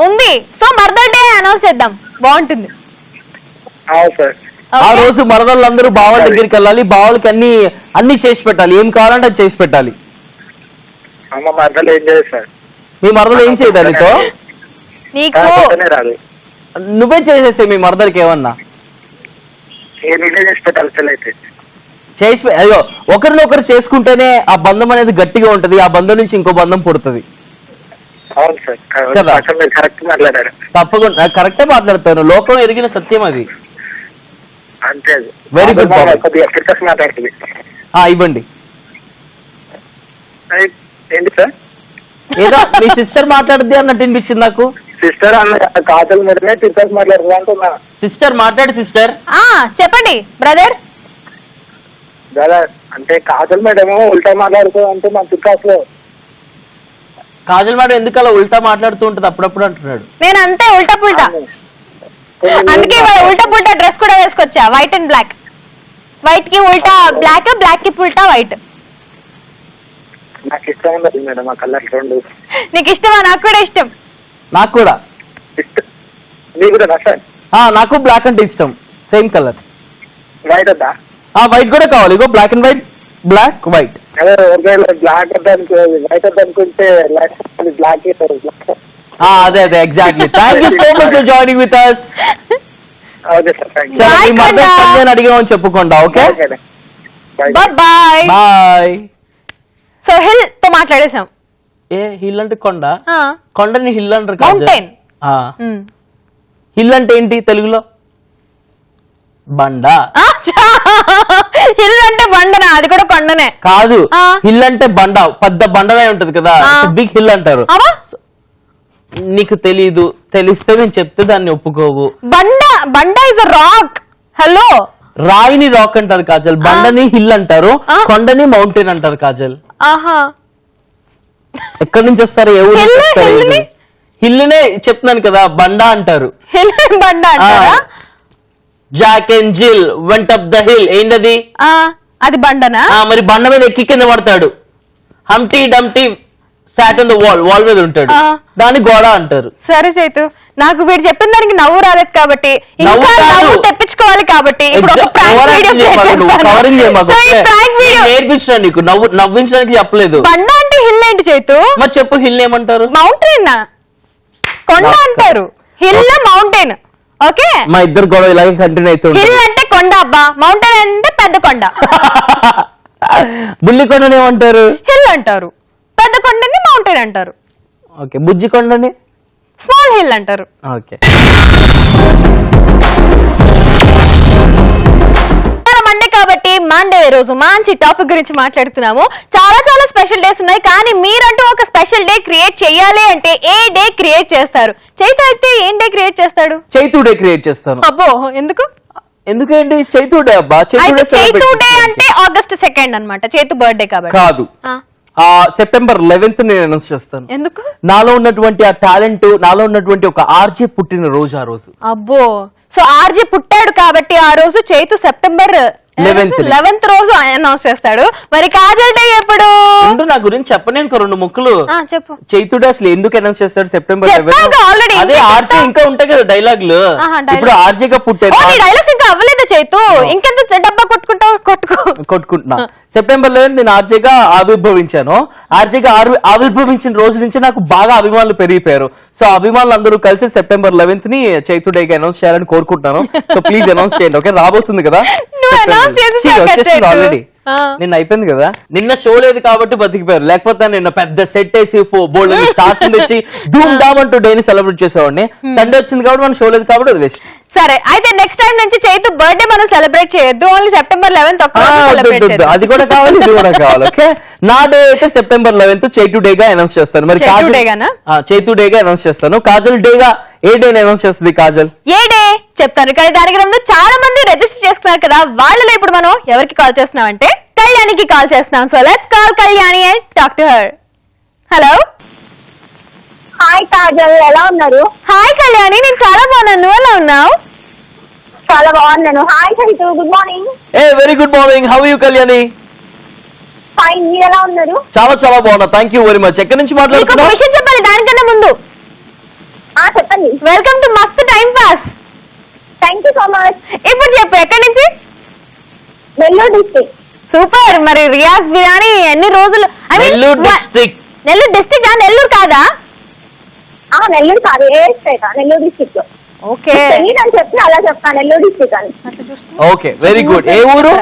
ఉంది. సో మదర్ డే అనౌన్స్ చేద్దాం, బాగుంటుంది. అవును సార్. ఆ రోజు మరదళ్ళందరూ బావల దగ్గరికి వెళ్ళాలి, బావలకి అన్ని చేసి పెట్టాలి, ఏం కావాలంటే అది చేసి పెట్టాలి. అమ్మ మరదలు ఏం చేయదు సార్. మీ మరదలు ఏం చేయదా నీతో? నీకు రాదు. నువ్వే చేసేసే మీ మరదలకి ఏమన్నా నేనే చేసి పెట్టాలి. పిల్లయితే అయ్యో, ఒకరినొకరు చేసుకుంటేనే ఆ బంధం అనేది గట్టిగా ఉంటది, ఆ బంధం నుంచి ఇంకో బంధం పుడుతుంది. అవును సార్, కరెక్ట్ మాట్లాడారు. తప్పకుండా కరెక్టే మాట్లాడతాను, లోకం ఎరిగిన సత్యం అది. అంతే. Very good. కొద్దిగా క్రికెట్ మాట్లాడుతుంది. ఇవ్వండి. ఏంటి సార్? ఏదో మీ సిస్టర్ మాట్లాడుద్ది అన్నట్టు అనిపించింది నాకు. సిస్టర్ అన్న కాజల్ మేడమే టీచర్స్ మాట్లాడుతుంది అంటున్నా. సిస్టర్ మాట్లాడు సిస్టర్. చెప్పండి బ్రదర్. కదా అంటే కాజల్ మేడమో ఉల్టా మాట్లాడుతుంది అంటున్నా టిక్టాక్ లో. కాజల్ మేడం ఎందుకు అలా ఉల్టా మాట్లాడుతూ ఉంటది అప్పుడప్పుడు అంటున్నాడు. నేను అంతే ఉల్టా పుల్టా, అందుకే ఉల్టా పుల్టా డ్రెస్ కూడా వేసుకొచ్చా, వైట్ అండ్ బ్లాక్. వైట్ కి ఉల్టా బ్లాక్, బ్లాక్ కి ఉల్టా వైట్. నాకు ఇష్టం ఉండదు మేడం ఆ కలర్ రెండు. నీకు ఇష్టమా? నాకు కూడా ఇష్టం. నాకు కూడా. నీకు కూడా సార్? నాకు బ్లాక్ అంటే ఇష్టం, సేమ్ కలర్. వైట్ వద్దా? వైట్ కూడా కావాలి. ఇగో black and white, black white. అదే బ్లాక్ వద్దానికి వైట్ వద్దనుకుంటే బ్లాక్ అదే అదే exactly. Thank you so much for joining with us. Okay sir, thank you. మీ మదర్ సంజయ్ అడిగామని చెప్పుకోండా. Okay bye bye. Sohil తో మాట్లాడేసాం. హిల్ అంటే కొండ, కొండని హిల్ అంటారు. మౌంటైన్. హిల్ అంటే ఏంటి తెలుగులో? బండ. హిల్ అంటే బండనా? అది కూడా కొండనే కాదు. హిల్ అంటే బండ, పెద్ద బండనే ఉంటది కదా, బిగ్ హిల్ అంటారు. నీకు తెలీదు, తెలిస్తే నేను చెప్తే దాన్ని ఒప్పుకోవు. బండ ఇస్ అ రాక్. హలో, రాయిని రాక్ అంటారు కాజల్, బండని హిల్ అంటారు, కొండని మౌంటైన్ అంటారు కాజల్. ఎక్కడి నుంచి వస్తారు? ఏ ఊరు? హిల్నే చెప్తున్నాను కదా, బండ అంటారు. బండ అంటారా? జాక్ అండ్ జిల్ వెంట్ అప్ ద హిల్. ఏంటది? అది బండనా? మరి బండ మీద ఎక్కి కింద పడతాడు. హంటీ డంటీ సాట్ ఆన్ ద వాల్ మీద ఉంటాడు, దాన్ని గోడ అంటారు. సరే చైతు, నాకు వీడు చెప్పిన దానికి నవ్వు రాలేదు కాబట్టి ఇంకా నవ్వు తెప్పించుకోవాలి కాబట్టి నేర్పించా నీకు, నవ్వించడానికి చెప్పలేదు. బండ అంటే హిల్ ఏంటి చైతు? మరి చెప్పు, హిల్ ఏమంటారు? మౌంటైన్. కొండ అంటారు, హిల్ మౌంటైన్. ఓకే, మా ఇద్దరు గొడవ ఇలాగే కంటిన్యూ అవుతుంది. హిల్ అంటే కొండ అబ్బా, మౌంటైన్ అంటే పెద్ద కొండ. బుల్లి కొండని ఏమంటారు? హిల్ అంటారు. పెద్ద కొండని మౌంటైన్ అంటారు. ఓకే, బుజ్జి కొండని స్మాల్ హిల్ అంటారు. ఓకే. మండే కాబట్టి మండే రోజు మంచి టాపిక్ గురించి మాట్లాడుతున్నాము. చాలా చాలా స్పెషల్ డేస్ ఉన్నాయి, కానీ మీరంటూ ఒక స్పెషల్ డే క్రియేట్ చేయాలి అంటే ఏ డే క్రియేట్ చేస్తారు? చైతు అయితే ఏం డే క్రియేట్ చేస్తాడు? చైతు డే క్రియేట్ చేస్తాను. అబ్బో, ఎందుకు? ఎందుకండి చైతు డే అబ్బా. చైతు డే అంటే August 2 అన్నమాట, చైతు బర్త్డే కాబట్టి. కాదు, September 11th నేను అనౌన్స్ చేస్తాను. ఎందుకు? నాలో ఉన్నటువంటి ఆ టాలెంట్, నాలో ఉన్నటువంటి ఒక ఆర్జే పుట్టిన రోజు ఆ రోజు. అబ్బో, సో ఆర్జే పుట్టాడు కాబట్టి ఆ రోజు చైతు September 11th రోజు అనౌన్స్ చేస్తాడు. మరి కాజల్ డే ఎప్పుడు? నా గురించి చెప్పనే ఇంకో 2 ముక్కలు చెప్పు. చైతు డే అసలు ఎందుకు అనౌన్స్ చేస్తాడు September 11th? అదే ఆర్జే ఇంకా ఉంటాయి కదా డైలాగులు. ఇప్పుడు ఆర్జేగా పుట్టాడు. డైలాగ్స్ ఇంకా అవ్వలేదు చైతు, ఇంకెంత డబ్బా కొట్టుకుంటున్నా. September 11th నేను ఆర్జేగా ఆవిర్భవించాను. ఆర్జేగా ఆవిర్భవించిన రోజు నుంచి నాకు బాగా అభిమానులు పెరిగిపోయారు. సో అభిమానులు అందరూ కలిసి September 11th ని చైతు డేగా అనౌన్స్ చేయాలని కోరుకుంటున్నాను. సో ప్లీజ్ అనౌన్స్ చేయండి. ఓకే, రాబోతుంది కదా ఆల్రెడీ. నిన్న అయిపోయింది కదా, నిన్న షో లేదు కాబట్టి బతికిపోయారు. లేకపోతే నిన్న పెద్ద సెట్ వేసి బోల్డ్ స్టార్స్ తెచ్చి ధూమ్ ధామ్ అంటూ డేని సెలబ్రేట్ చేసేవాడిని. సండే వచ్చింది కాబట్టి మనం షో లేదు కాబట్టి వదిలేసి. సరే, అయితే నెక్స్ట్ టైం నుంచి చైతు బర్త్డే మనం సెలబ్రేట్ చేయొద్దు, ఓన్లీ September 11th అది కూడా కావాలి, ఇది కూడా కావాలి. ఓకే, నా డే అయితే September 11th చైతు డేగా అనౌన్స్ చేస్తాను. మరి చైతు డేగా అనౌన్స్ చేస్తాను. కాజల్ డేగా ఏ డే అనౌన్స్ చేస్తుంది కాజల్? ఏ డే చెప్తాను, కానీ దానికి ముందు చాలా మంది రిజిస్టర్ చేసుకున్నారు కదా, వాళ్ళలో ఇప్పుడు మనం ఎవరికి కాల్ చేస్తున్నాం అంటే కళ్యాణికి కాల్ చేస్తున్నాం. So let's call Kalyani and talk to her. Hello. Hi Kajal, ఎలా ఉన్నారు? హాయ్ కళ్యాణి, నేను చాలా బాగున్నాను, నువ్వు ఎలా ఉన్నావు? చాలా బాగున్నాను. Hi Chaitu, good morning. Very good morning. How you Kalyani? Fine, మీరు ఎలా ఉన్నారు? చాలా చాలా బాగున్నా, థ్యాంక్ యూ వెరీ మచ్. ఎక్కడి నుంచి మాట్లాడుతున్నారు? ఒక విషయం చెప్పాలి దానికన్నా ముందు. చెప్పండి. వెల్కమ్ టు మస్త్ time pass. Thank you so much. ఇప్పుడు చెప్పు, ఎక్కడి నుంచి? నెల్లూరు డిస్ట్రిక్ట్. సూపర్. మరి రియాజ్ బిర్యానీ ఎన్ని రోజులు? నెల్లూరు డిస్ట్రిక్ట్. నెల్లూరు డిస్ట్రిక్ట్ నెల్లూరు కాదా? నెల్లూరు కాదు, ఏఎస్పేట, నెల్లూరు డిస్ట్రిక్ట్ లో. ఓకే, అని చెప్పి అలా చెప్తాను, నెల్లూరు డిస్ట్రిక్ట్ అని. Okay, very good. ఏ ఊరు?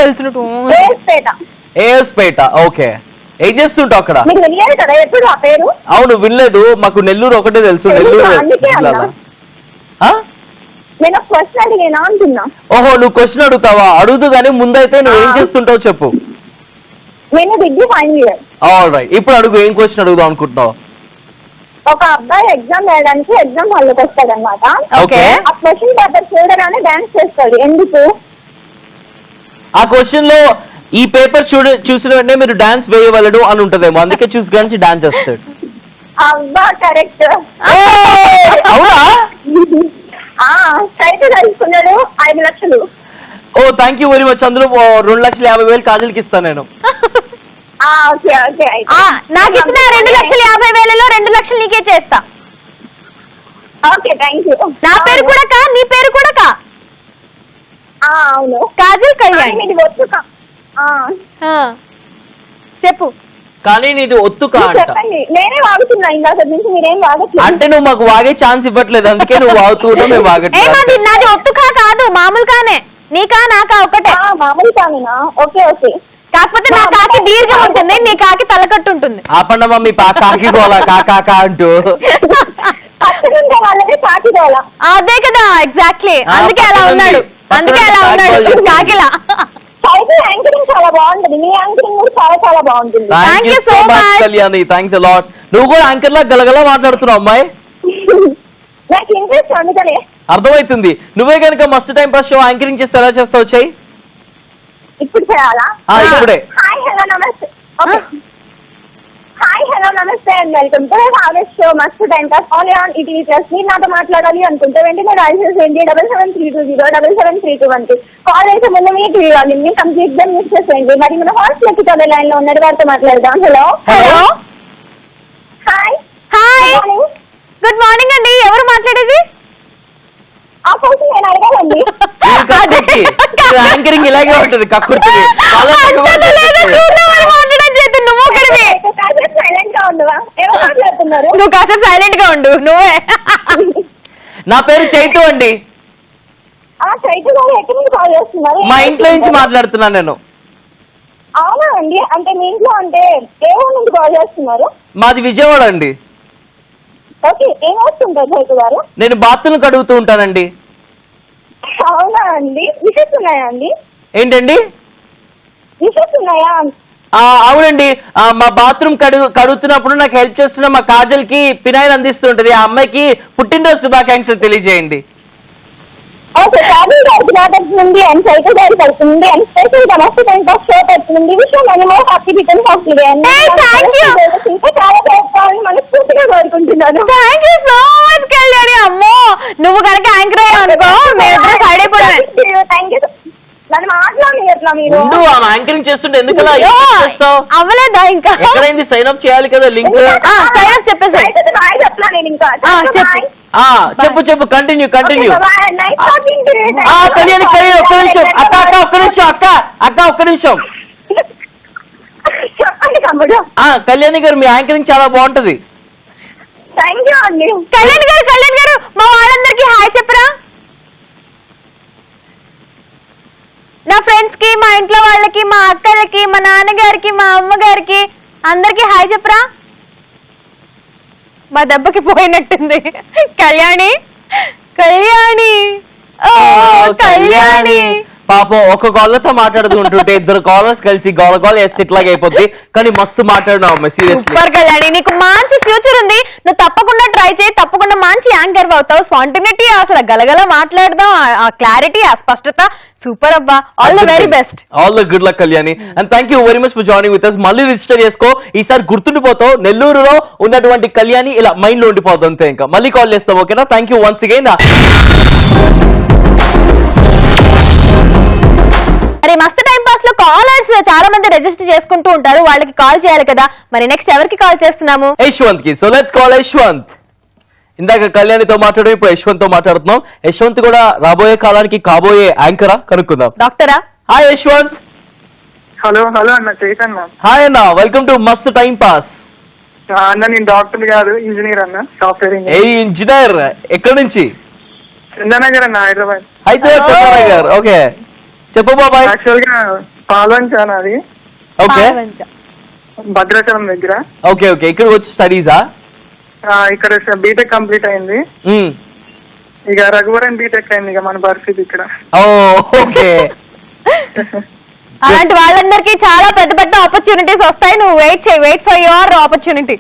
తెలుసునట్టు ఏఎస్పేట. ఏఎస్పేట. ఓకే, ఏం చేస్తుంటావు అక్కడ? మీకు తెలియదు కదా ఎప్పుడు ఆ పేరు? అవును, వినలేదు. మాకు నెల్లూరు ఒకటే తెలుసు. నెల్లూరు. నేను క్వశ్చన్ అడిగేనా అంటున్నా. ఓహో, నువ్వు క్వశ్చన్ అడుగుతావా? అడుగుతూ గానీ ముందైతే నువ్వు ఏం చేస్తుంటావు చెప్పు. నేను degree final year. All right, ఇప్పుడు అడుగు, ఏం క్వశ్చన్ అడుగుదాం అనుకుంటున్నావు? ఒక అబ్బాయి ఎగ్జామ్ రాయడానికి ఎగ్జామ్ హాల్లోకి వస్తాడు అనమాట. ఓకే. ఆ క్వశ్చన్ పేపర్ చూడగానే డాన్స్ చేస్తాడు, ఎందుకు? ఆ క్వశ్చన్ లో ఈ పేపర్ చూసిన వెంటనే మీరు డాన్స్ వేయవలడు అని ఉంటదేమో, అందుకే చూసి కానీ డాన్స్ చేస్తాడు. అబ్బా కరెక్ట్. అవునా? సైకిల్ తీసుకున్నాడు 5 లక్షలు. ఓ థ్యాంక్ యూ వెరీ మచ్. అందులో 2,50,000 కాజల్కి ఇస్తాను నేను. Okay okay. నాకు ఇచ్చిన 2,50,000లో 2 లక్షలు నీకే చేస్తా. Okay thank you. నా పేరు కూడా కా, నీ పేరు కూడా కా. అవును. కాజల్ కళ్యాణ్. మీది ఒత్తు చెప్పు. కానీ నీది ఒత్తుకా అంట. చెప్పండి, నేనే వాగుతున్నా ఇందాక నుంచి, మీరేం వాగట్లేదు. అంటే నువ్వు మాకు వాగే ఛాన్స్ ఇవ్వట్లేదు, అందుకే నువ్వు వాగుతూ మేము వాగట్లేదు. నాది ఒత్తుకా కాదు, మామూలు కానే. నీకా నాకా ఒకటే. మామూలు కానేనా? Okay okay. కాకపోతే నా కాకి దీర్ఘం ఉంటుంది, నీ కాకి తలకట్టు ఉంటుంది. ఆపండమ్మా మీ కాకి గోలా కాకా అంటూ. పక్కనుండే వాళ్ళదే కాకి గోల. అదే కదా, ఎగ్జాక్ట్లీ. అందుకే అలా ఉన్నాడు, కాకిలా. అయితే యాంకరింగ్ చాలా బాగుంటుంది, మీ యాంకరింగ్ కూడా చాలా చాలా బాగుంటుంది. Thank you so much Kalyani, thanks a lot. నువ్వు కూడా యాంకర్ లా గలగలా మాట్లాడుతున్నావు అమ్మాయి. నాకు ఇంట్రెస్ట్ అందుకనే. అర్థమవుతుంది. నువ్వే కనుక మస్తు టైం పాస్ షో యాంకరింగ్ చేస్తే ఎలా చేస్తావు? చెయ్యి ఇప్పుడు చేయాలా? ఇప్పుడే. హాయ్ హలో నమస్తే. హాయ్ హలో నమస్తే and welcome to harvest show మస్తు time pass only on ETV plus. మీరు నాతో మాట్లాడాలి అనుకుంటే వెంటనే డైల్ చేసేయండి 7732077732 కాల్ చేసే ముందు మీ టీవీ వాళ్ళని కంప్లీట్ గా యూజ్ చేసేయండి. మరి మన హాస్ట్ లెక్కితోనే లైన్ లో ఉన్నారు, వారితో మాట్లాడదాం. Hello hello. Hi. Hi good morning అండి. ఎవరు మాట్లాడేది? ఆ కోసం నేను అడగాలండి. యాంకరింగ్ ఇలాగే ఉంటుంది, కక్కుర్తి. సైలెంట్ గా ఉండవా? ఏమో మాట్లాడుతున్నారు. నువ్వు కాసేపు సైలెంట్ గా ఉండు. నువ్వే. నా పేరు చైతు అండి. చైతు గారు ఎక్కడి నుంచి కాల్ చేస్తున్నారు? మా ఇంట్లో నుంచి మాట్లాడుతున్నాను నేను. అవునా అండి? అంటే మీ ఇంట్లో అంటే ఏ ఊరు నుంచి కాల్ చేస్తున్నారు? మాది విజయవాడ అండి. ఓకే, ఏం వస్తుంటారు చైతు గారు? నేను బాత్రూమ్ కడుగుతూ ఉంటానండి. అవునా అండి? విషెస్ ఉన్నాయా అండి? ఏంటండి? విషెస్ ఉన్నాయా? అవునండి. మా బాత్రూమ్ కడుగుతున్నప్పుడు నాకు హెల్ప్ చేస్తున్న మా కాజల్ కి పినాయిల్ అందిస్తుంటది. ఆ అమ్మాయికి పుట్టినరోజు శుభాకాంక్షలు తెలియజేయండి. ఓకే, కాజల్ గారికి నా తరఫు నుండి అండ్ చైతు గారి తరఫు నుండి అండ్ స్పెషల్ గా మస్తు టైం పాస్ షో తరఫు నుండి విషయం మనమో happy returns of the day అండి. చాలా చేసుకోవాలని మనస్ఫూర్తిగా కోరుకుంటున్నాను. Thank you so much Kalyani. అమ్మో, నువ్వు కనుక యాంకర్ అయ్యా అనుకో మేమిద్దరం సైడ్ అయిపోయాం. Thank you. నన్ను మాట్లాడి ఎట్లా మీరు యాంకరింగ్ చేస్తుంటే ఎందుకు అవ్వలేదా? ఇంకా ఎక్కడైంది? సైన్ అప్ చేయాలి కదా, లింక్. సైన్ అప్ చెప్పేసి చెప్పలా నేను ఇంకా. చెప్పు కంటిన్యూ. కళ్యాణి ఒక్క నిమిషం. ఒక్క నిమిషం. చెప్పండి తమ్ముడు. కళ్యాణి గారు మీ యాంకరింగ్ చాలా బాగుంటది. థ్యాంక్ యూ అండి. కళ్యాణ్ గారు మా వాళ్ళందరికీ హాయ్ చెప్పరా. నా ఫ్రెండ్స్ కి, మా ఇంట్లో వాళ్ళకి, మా అక్కలకి, మా నాన్నగారికి, మా అమ్మగారికి అందరికి హాయ్ చెప్పరా. మా దెబ్బకి పోయినట్టుంది. కళ్యాణి కళ్యాణి పాపం ఒక కాలర్తో మాట్లాడుతూ ఉంటుంటే 2 కాలర్స్ కలిసి గోల వేస్తే ఇట్లాగే అయిపోద్ది. కానీ మస్తు మాట్లాడినావు సీరియస్లీ. సూపర్ కళ్యాణి, నీకు మంచి ఫ్యూచర్ ఉంది. నువ్వు తప్పకుండా ట్రై చేయి, తప్పకుండా మంచి యాంకర్ అవుతావు. స్పాంటినిటీ, అసలు గలగల మాట్లాడదాం, ఆ క్లారిటీ, ఆ స్పష్టత సూపర్ అబ్బా. All the very best. All the good luck Kalyani and thank you very much for joining with us. మళ్ళీ రిజిస్టర్ చేసుకో, ఈసారి గుర్తుండిపోతావు. నెల్లూరులో ఉన్నటువంటి కళ్యాణి ఇలా మైండ్ లో ఉండిపోతుంది అంతే. ఇంకా మళ్ళీ కాల్ చేస్తాం, ఓకేనా? Thank you once again. మరి మస్తు టైం పాస్ లో కాలర్స్ చాలా మంది రిజిస్టర్ చేసుకుంటూ ఉంటారు, వాళ్ళకి కాల్ చేయాలి కదా. మరి నెక్స్ట్ ఎవరికి కాల్ చేస్తున్నాము? యశ్వంత్ కి. So let's call Yashwant. ఇందాక కళ్యాణితో మాట్లాడు, ఇప్పుడు యశ్వంత్ తో మాట్లాడుతున్నాం. యశ్వంత్ కూడా రాబోయే కాలానికి కాబోయే యాంకరా కనుక్కుందాం. డాక్టరా? హాయ్ యశ్వంత్. హలో అన్న, చైతన్య. హాయ్ అన్న, వెల్కమ్ టు మస్తు టైం పాస్. అన్న నేను డాక్టర్ కాదు, ఇంజనీర్ అన్న, సాఫ్ట్వేర్ ఇంజనీర్. ఎక్కడి నుంచి? చందానగర్ అన్న, హైదరాబాద్. చందానగర్. ఓకే, చెప్పు బాబాయ్. యాక్చువల్ గా పాల్వంచ అది. ఓకే, భద్రాచలం దగ్గర. ఓకే ఇక్కడ వచ్చి స్టడీసా? ఇక్కడ బీటెక్ కంప్లీట్ అయింది. ఇక రఘువరన్ బీటెక్ అయింది. ఇక మన పరిస్థితి ఇక్కడ. ఓకే అలాంటి వాళ్ళందరికీ చాలా పెద్ద పెద్ద ఆపర్చునిటీస్ వస్తాయి. నువ్వు వెయిట్ ఫర్ యువర్ ఆపర్చునిటీ.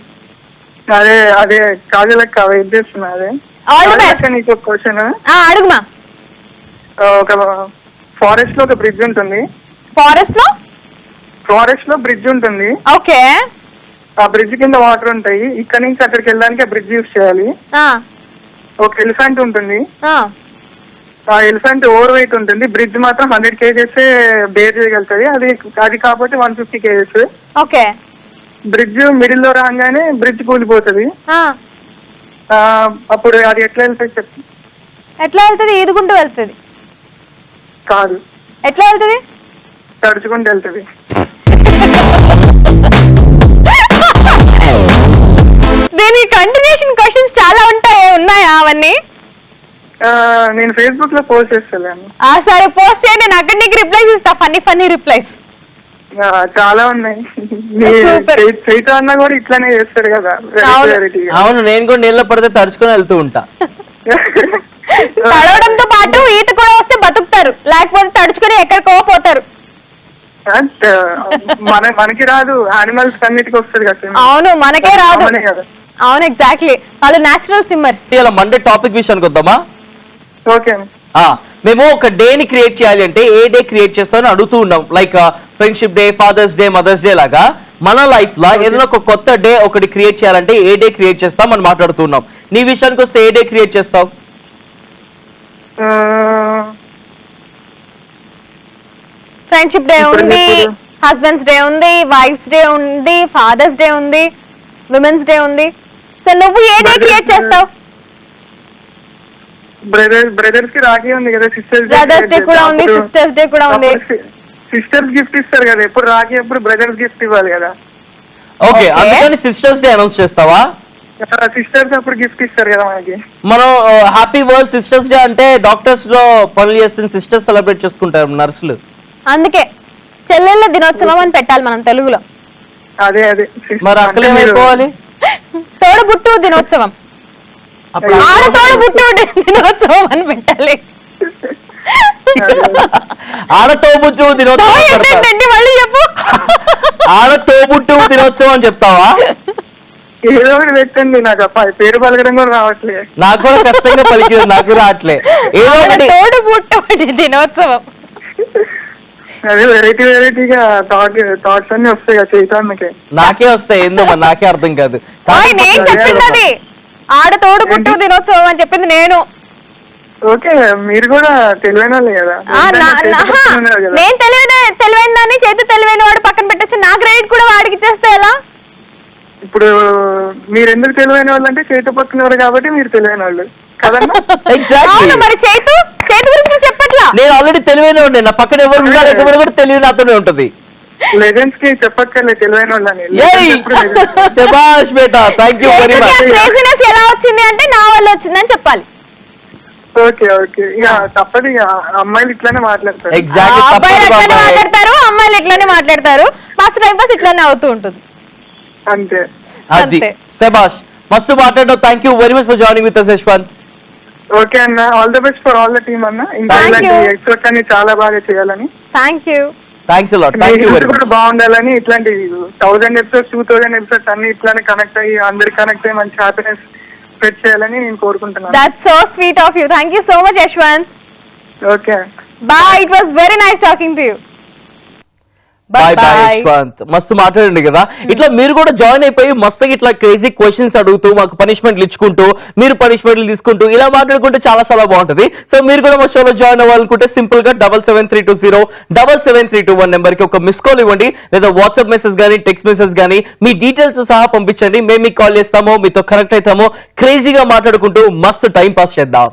అదే అదే కాజలక్క వెయిట్ చేస్తున్నా. అదే ఆల్ ది బెస్ట్. నీకు ఒక క్వశ్చన్. అడుగుమా. ఒక ఫారెస్ట్ లో ఒక బ్రిడ్జ్ ఉంటుంది. ఫారెస్ట్ లో బ్రిడ్జ్ ఉంటుంది. ఓకే. ఆ బ్రిడ్జ్ కింద వాటర్ ఉంటాయి. ఇక్కడ నుంచి అక్కడికి వెళ్ళడానికి ఆ బ్రిడ్జ్ యూజ్ చేయాలి. ఒక ఎలిఫెంట్ ఉంటుంది. ఆ ఎలిఫెంట్ ఓవర్ వెయిట్ ఉంటుంది. బ్రిడ్జ్ మాత్రం 100 kgs బేర్ చేయగలుగుతుంది. అది కాకపోతే 150 kgs. ఓకే. బ్రిడ్జ్ మిడిల్ లో రాగానే బ్రిడ్జ్ కూలిపోతుంది. అప్పుడు అది ఎట్లా వెళ్తుంది చెప్పు. ఎట్లా వెళ్తుంది? ఈదుకుంటూ వెళ్తుంది. కాదు. ఎట్లా వెళ్తుంది? తడుచుకుంటూ వెళ్తుంది. దీనికి కంటిన్యూషన్ క్వశ్చన్స్ చాలా ఉన్నాయా అవన్నీ? నేను ఫేస్బుక్ లో పోస్ట్ చేస్తాను. సరే పోస్ట్ చేయండి, నేను అక్కడ నీకు రిప్లైస్ ఇస్తా. ఫన్నీ రిప్లైస్ చాలా ఉన్నాయి. చైత అన్న కూడా ఇట్లానే చేస్తాడు కదా. అవును, నేను కూడా నీళ్ళ పడితే తడుచుకొని వెళ్తూ ఉంటా. తడవడంతో పాటు ఈత కూడా వస్తే బతుకుతారు, లేకపోతే తడుచుకొని ఎక్కడికో పోతారు. మనకి రాదు, యానిమల్స్ అన్నిటికీ వస్తుంది కదా. అవును, మనకే రాదు. అవును, ఎగ్జాక్ట్లీ. వాళ్ళు నేచురల్ స్విమ్మర్స్. ఇలా మండే టాపిక్ విషయానికి వద్దామా? ఓకే. మేము ఒక డే ని క్రియేట్ చేయాలి అంటే ఏ డే క్రియేట్ చేస్తామని అడుగుతూ ఉన్నాం. Like Friendship Day, Father's Day, Mother's Day లాగా మన లైఫ్ లో ఏదైనా ఒక కొత్త డే ఒకటి క్రియేట్ చేయాలంటే ఏ డే క్రియేట్ చేస్తాం అని మాట్లాడుతున్నాం. నీ విషయానికి వస్తే ఏ డే క్రియేట్ చేస్తావు? ఫ్రెండ్షిప్ డే ఉంది, హస్బెండ్స్ డే ఉంది, వైఫ్స్ డే ఉంది, ఫాదర్స్ డే ఉంది, విమెన్స్ డే ఉంది. సో నువ్వు ఏ డే క్రియేట్ చేస్తావు? బ్రదర్స్ కి రాఖీ ఉంది కదా, బ్రదర్స్ డే కూడా ఉంది, సిస్టర్స్ డే కూడా ఉంది. సిస్టర్స్ గిఫ్ట్ ఇస్తారు కదా, ఎప్పుడు రాఖీ ఎప్పుడు బ్రదర్స్ గిఫ్ట్ ఇవ్వాలి కదా. ఓకే, అందుకని సిస్టర్స్ డే అనౌన్స్ చేస్తావా? సిస్టర్స్ అప్పుడు గిఫ్ట్ ఇస్తారు కదా మనకి. మనం హ్యాపీ వరల్డ్ సిస్టర్స్ డే అంటే డాక్టర్స్ లో పనులు చేస్తున్న సిస్టర్స్ సెలబ్రేట్ చేసుకుంటారు, నర్సులు. అందుకే చెల్లెళ్ళ దినోత్సవం అని పెట్టాలి మనం తెలుగులో. అదే మరి అక్కలు ఏమైపోవాలి? తోడబుట్టు దినోత్సవం, తోడబుట్టు దినోత్సవం అని పెట్టాలి. ఆడతోబుట్టు దినోత్సవం మళ్ళీ చెప్పు. ఆడతోబుట్టు దినోత్సవం అని చెప్తావా? ఏదో ఒకటి పెట్టండి, నాకు పేరు పలకడం కూడా రావట్లే. నాకు కూడా కష్టంగా పలికింది, నాకు రావట్లే. ఏదో ఒకటి తోడబుట్టు దినోత్సవం. అదే వెరైటీగా థాట్స్ అన్ని వస్తాయి కదా చైతన్యకి. నాకే వస్తాయి, ఏందో మరి నాకే అర్థం కాదు. నేను చెప్పింది ఆడ తోడబుట్టు దినోత్సవం అని చెప్పింది నేను. ఓకే, మీరు కూడా తెలివైన వాళ్ళే కదా. నేను తెలివైన దాన్ని చేతి తెలివైన వాడు పక్కన పెట్టేస్తే నా క్రెడిట్ కూడా వాడికి ఇచ్చేస్తే ఎలా? ఇప్పుడు మీరు ఎందుకు తెలివైన వాళ్ళు అంటే చేతి పక్కన కాబట్టి మీరు తెలివైన వాళ్ళు కదన్నా. మరి చేతు గురించి చెప్పట్లా. నేను ఆల్రెడీ తెలివైన ఉండే, నా పక్కన ఎవరు ఉన్నారు ఎవరు కూడా తెలివి నాతోనే ఉంటది. లెజెండ్స్ కి చెప్పక్కర్లే తెలివైన వాళ్ళని. శభాష్ బేటా, థాంక్యూ వెరీ మచ్. క్రేజీనెస్ ఎలా వచ్చింది అంటే నా వల్ల వచ్చిందని చెప్పాలి. ఓకే, ఇక తప్పదు. ఇక అమ్మాయిలు ఇట్లానే మాట్లాడతారు. అబ్బాయిలు ఇట్లానే మాట్లాడతారు, అమ్మాయిలు ఇట్లానే మాట్లాడతారు. మస్తు టైం పాస్ ఇట్లానే అవుతూ ఉంటుంది. అంతే. అది శభాష్, మస్తు మాట్లాడడం. Thank you very much for joining with us Yashwant. Okay అన్న, all the best for all the team అన్న. ఇంకా ఇలాంటి ఎపిసోడ్స్ అన్ని చాలా బాగా చేయాలని. Thanks a lot. Thank you very much. బాగుండాలని ఇట్లాంటి 1000 ఎపిసోడ్స్ 2000 ఎపిసోడ్స్ అన్ని ఇట్లానే కనెక్ట్ అయ్యి అందరికి కనెక్ట్ అయ్యి మంచి హ్యాపీనెస్ స్ప్రెడ్ చేయాలని నేను కోరుకుంటున్నాను. That's so sweet of you. Thank you so much Yashwant. Okay, bye. It was very nice talking to you. Bye bye Yashwant. మస్తు మాట్లాడండి కదా. ఇట్లా మీరు కూడా జాయిన్ అయిపోయి మస్తుగా ఇట్లా క్రేజీ క్వశ్చన్స్ అడుగుతూ మాకు పనిష్మెంట్లు ఇచ్చుకుంటూ మీరు పనిష్మెంట్లు తీసుకుంటూ ఇలా మాట్లాడుకుంటే చాలా చాలా బాగుంటది. సో మీరు కూడా మా షోలో జాయిన్ అవ్వాలనుకుంటే సింపుల్ గా 7732077321 నెంబర్ కి ఒక మిస్ కాల్ ఇవ్వండి, లేదా వాట్సాప్ మెసేజ్ గానీ టెక్స్ట్ మెసేజ్ గానీ మీ డీటెయిల్స్ సహా పంపించండి. మేము మీకు కాల్ చేస్తాము, మీతో కనెక్ట్ అవుతాము, క్రేజీగా మాట్లాడుకుంటూ మస్తు టైం పాస్ చేద్దాం.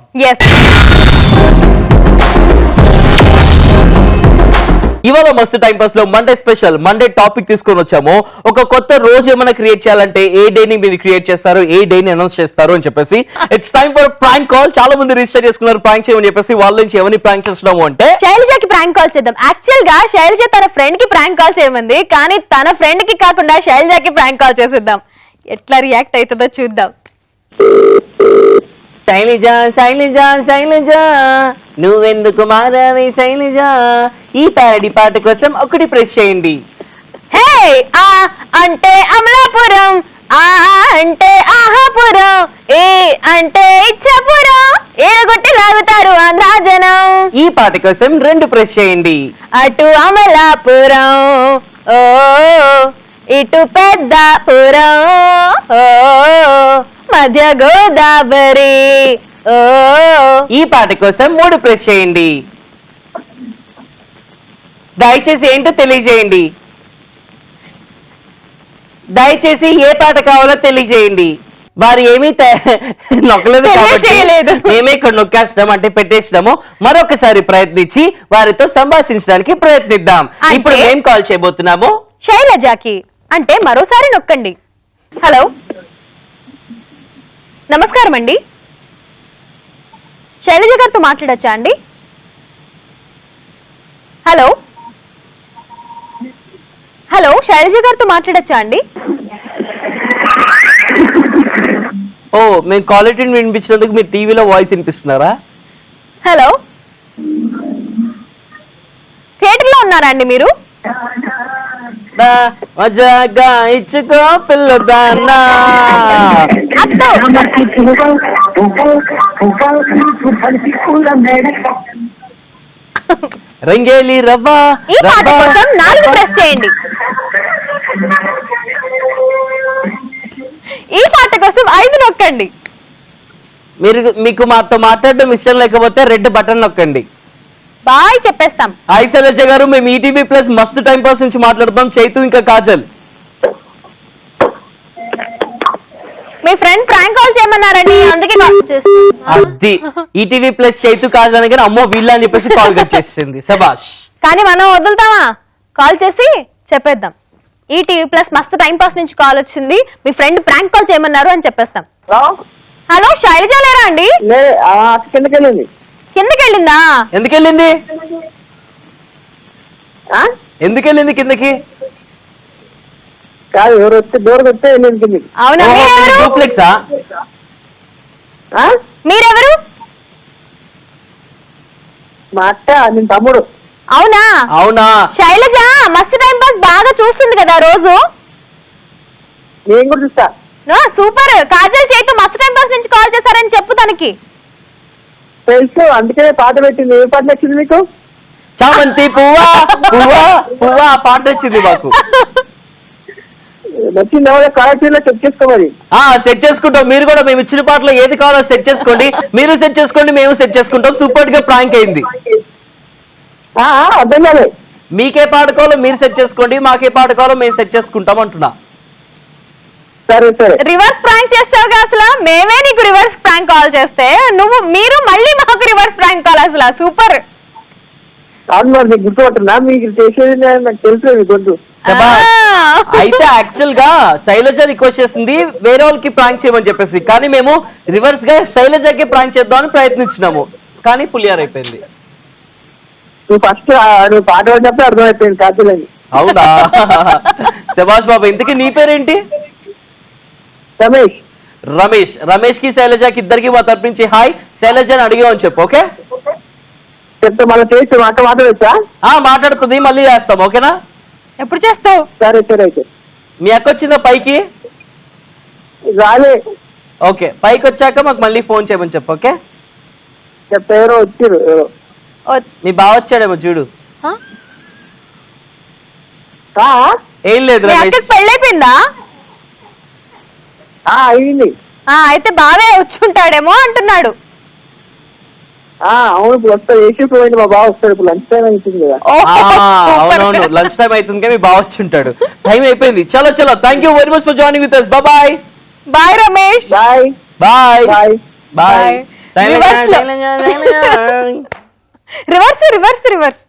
ఇవాళ మస్తు టైం పాస్ లో మండే స్పెషల్ మండే టాపిక్ తీసుకొని వచ్చాము. ఒక కొత్త రోజు ఏమైనా క్రియేట్ చేయాలంటే ఏ డే ని మీరు క్రియేట్ చేస్తారు, ఏ డే ని అనౌన్స్ చేస్తారు అని చెప్పేసి it's time for prank call. చాలా మంది రిజిస్టర్ చేసుకున్నారు ప్రాంక్ చేయమని చెప్పేసి. వాళ్ళ నుంచి ఎవరిని ప్రాంక్ చేస్తున్నాము అంటే శైలజకి ప్రాంక్ కాల్ చేద్దాం. యాక్చువల్ గా శైలజ తన ఫ్రెండ్ కి ప్రాంక్ కాల్ చేయమంది, కానీ తన ఫ్రెండ్ కి కాకుండా శైలజకి ప్రాంక్ కాల్ చేసేద్దాం. ఎట్లా రియాక్ట్ అవుతుందో చూద్దాం. శైలజ శైలజ శైలజ నువ్వెందుకు మారావి శైలజ ఈ ప్యారడీ పాట కోసం ఒకటి ప్రెస్ చేయండి. హే ఆ అంటే అమలాపురం, ఆ అంటే ఆహాపురం, ఏ అంటే ఇచ్చాపురం, ఏలుగొట్టి లాగుతారు ఆంధ్రా జనం. ఈ పాట కోసం 2 ప్రెస్ చేయండి. అటు అమలాపురం ఓ, ఇటు పెద్దాపురం ఓ, మధ్య గోదావరి ఓ. ఈ పాట కోసం 3 ప్రెస్ చేయండి. దయచేసి ఏంటో తెలియజేయండి. దయచేసి ఏ పాట కావాలో తెలియజేయండి. వారు ఏమీ నొక్కలేదు కాబట్టి తెలియజేయలేదు. మేమే ఇక్కడ నొక్కేస్తాం అంటే పెట్టేసినాము. మరొకసారి ప్రయత్నించి వారితో సంభాషించడానికి ప్రయత్నిద్దాం. అంటే? ఇప్పుడు ఏం కాల్ చేయబోతున్నాము? శైలజాకి అంటే మరోసారి నొక్కండి. హలో నమస్కారం అండి, శైలజ గారితో మాట్లాడచ్చా అండి? హలో హలో శైలజ గారితో మాట్లాడచ్చా అండి? ఓ మేము క్వాలిటీని వినిపించినందుకు మీరు టీవీలో వాయిస్ వినిపిస్తున్నారా? హలో థియేటర్ లో ఉన్నారా అండి మీరు? మజాగా ఇచ్చుకో పిల్లదాన్నా. రంగేలి రవ్వ ఈ పాట కోసం 4 ప్రెస్ చేయండి. ఈ పాట కోసం 5 నొక్కండి. మీకు మాతో మాట్లాడడం ఇష్టం లేకపోతే రెడ్ బటన్ నొక్కండి. బాయ్ చెప్పేస్తాం. హాయ్ శైలజ గారు, మేము ఈటీవీ ప్లస్ మస్తు టైం పాస్ నుంచి మాట్లాడుతాం. చైతు ఇంకా కాజల్. మీ ఫ్రెండ్ ప్రాంక్ కాల్ చేయమన్నారండి, అందుకే కాల్ చేస్తున్నా. అది ఈటీవీ ప్లస్ చైతు కాజల్ అనగానే అమ్మో వీళ్ళ అని చెప్పేసి కాల్ కట్ చేసింది. సబాష్. కానీ మనం వదులుతామా? కాల్ చేసి చెప్పేద్దాం. ఈటీవీ ప్లస్ మస్తు టైం పాస్ నుంచి కాల్ వచ్చింది, మీ ఫ్రెండ్ ప్రాంక్ కాల్ చేయమన్నారు అని చెప్పేస్తాం. హలో శైలజ లేరా అండి? కిందకెళ్ళింది. కిందకి వెళ్ళిందా? ఎందుకు వెళ్ళింది? ఎందుకు వెళ్ళింది కిందకి? కాదు, ఎవరు వస్తే డోర్ వస్తే వెళ్ళింది కిందకి. అవునా? మీరెవరు? డూప్లెక్సా? మీరెవరు? మా అక్క, నేను తమ్ముడు. అవునా? అవునా? శైలజ మస్తు టైం పాస్ బాగా చూస్తుంది కదా రోజు. నేను కూడా చూస్తా. సూపర్. కాజల్ చైతు మస్తు టైం పాస్ నుంచి కాల్ చేశారని చెప్పు తనకి. తెలుసు, అందుకే పాట పెట్టింది. ఏ పాట నచ్చింది మీకు? చామంతి పువ్వా పువ్వా పువ్వా పాట వచ్చింది మాకు. నచ్చింది ఎవరో కరెక్ట్ లో చెక్ చేసుకోవాలి. సెట్ చేసుకుంటాం. మీరు కూడా మేము ఇచ్చిన పాటలో ఏది కావాలో సెట్ చేసుకోండి. మీరు సెట్ చేసుకోండి, మేము సెట్ చేసుకుంటాం. సూపర్ గా ప్రాంక్ అయింది. అర్థం కాలేదు. మీకే పాట కావాలో మీరు సెట్ చేసుకోండి, మాకే పాట కావాలో మేము సెట్ చేసుకుంటాం అంటున్నా. సరే సరే. రివర్స్ ప్రాంక్ చేస్తావుగా అసలు. మేమే నీకు రివర్స్ ప్రాంక్ కాల్ చేస్తే మీరు మళ్ళీ మాకు రివర్స్ ప్రాంక్ కాల్. అసలు సూపర్. అవును, మరి మీకు గుర్తుపడుతున్నా? మీకు చేసేది నాకు తెలుసు మీ గొంతు. అయితే యాక్చువల్ గా శైలజ రిక్వెస్ట్ చేసింది వేరే వాళ్ళకి ప్రాంక్ చేయమని చెప్పేసి, కానీ మేము రివర్స్ గా శైలజకి ప్రాంక్ చేద్దామని ప్రయత్నించినాము, కానీ పులియార్ అయిపోయింది. నువ్వు ఫస్ట్ నువ్వు పాట పాడినప్పుడు అర్థమైపోయింది కాదులని. అవునా? శభాష్ బాబా. ఇంతకీ నీ పేరేంటి? రమేష్. రమేష్. రమేష్ కి శైలజకి ఇద్దరికి మా తరపు నుంచి హాయ్. శైలజ అని అడిగామని చెప్పు. ఓకే చెప్తా, మళ్ళీ చేసి మా అక్క మాట్లాడచ్చా? మాట్లాడుతుంది, మళ్ళీ చేస్తాం. ఓకేనా? ఎప్పుడు చేస్తావు? సరే సరే. అయితే మీ అక్క వచ్చిందా పైకి? రాలే. ఓకే, పైకి వచ్చాక మాకు మళ్ళీ ఫోన్ చేయమని చెప్పు. ఓకే చెప్తా. ఎవరో వచ్చారు. ఎవరో మీ బావ వచ్చాడేమో చూడు. ఏం లేదు మీ రమేష్. అక్కకి పెళ్ళైపోయిందా? అయింది. అయితే బావే వచ్చుంటాడేమో అంటున్నాడు. అవును, ఇప్పుడు వస్తాడు. ఏసీ పోయింది, మా బావ వస్తాడు. ఇప్పుడు లంచ్ టైం అవుతుంది కదా. అవునవును, లంచ్ టైం అవుతుంది. మీ బావ వచ్చి ఉంటాడు. టైం అయిపోయింది. చలో చలో. Thank you very much for joining with us. Bye bye Ramesh. Bye bye bye bye. Reverse reverse reverse.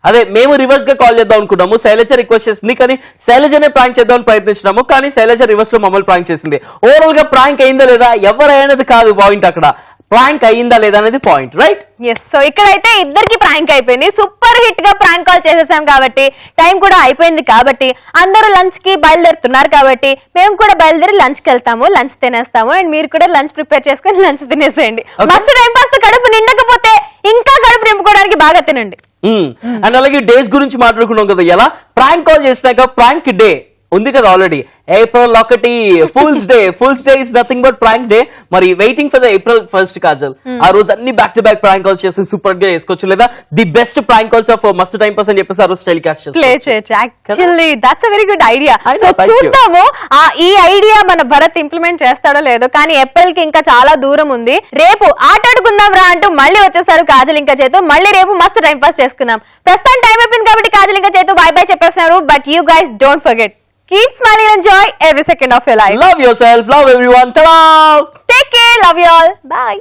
అదే మేము రివర్స్ గా కాల్ చేద్దాం అనుకున్నాము. శైలజ రిక్వెస్ట్ చేసింది, కానీ శైలజనే ప్రాంక్ చేద్దామని ప్రయత్నించినాము, కానీ శైలజ రివర్స్ లో మమ్మల్ని ప్రాంక్ చేసింది. ఓవరాల్ గా ప్రాంక్ అయిందా లేదా ఎవరైనది కాదు పాయింట్. అక్కడ ప్రాంక్ అయ్యిందా లేదా అనేది పాయింట్, రైట్? ఎస్, సో ఇక్కడైతే ఇద్దరికి ప్రాంక్ అయిపోయింది. సూపర్ హిట్ గా ప్రాంక్ కాల్ చేసేసాం కాబట్టి టైం కూడా అయిపోయింది కాబట్టి అందరూ లంచ్ కి బయలుదేరుతున్నారు కాబట్టి మేము కూడా బయలుదేరి లంచ్ కి వెళ్తాము, లంచ్ తినేస్తాము. అండ్ మీరు కూడా లంచ్ ప్రిపేర్ చేసుకొని లంచ్ తినేసేయండి. మస్తు టైం పాస్ కడుపు నిండకపోతే ఇంకా కడుపు నింపుకోవడానికి బాగా తినండి. అండ్ అలాగే డేస్ గురించి మాట్లాడుకున్నాం కదా, ఎలా ప్రాంక్ కాల్ చేసినాక ప్రాంక్ డే ఉంది కదా already. April 1 fools day. Fools day is nothing but prank day. మరి waiting for the April 1st Kajal. ఆ రోజు అన్ని back to back prank calls చేసి సూపర్ గా చేసుకోవచ్చు, లేదా the best prank calls of మస్త్ టైం పాస్ అని చెప్పేసి ఆ రోజు టెలికాస్ట్ ప్లే చేయొచ్చు. Actually that's a very good idea. So చూద్దాము ఈ ఐడియా మన భరత్ ఇంప్లిమెంట్ చేస్తాడో లేదో. కానీ ఏప్రిల్ కి ఇంకా చాలా దూరం ఉంది. రేపు ఆటాడుకుందాం రా అంటూ మళ్ళీ వచ్చేసారు కాజల్ ఇంకా చేతు. మళ్ళీ రేపు మస్తు టైం పాస్ చేసుకుందాం. ప్రస్తుతం టైం అయిపోయింది కాబట్టి కాజల్ ఇంకా చేతు బై బై చెప్పేస్తున్నారు. But you guys don't forget, keep smiling and enjoy every second of your life. Love yourself, love everyone. Ta-da! Take care, love you all. Bye.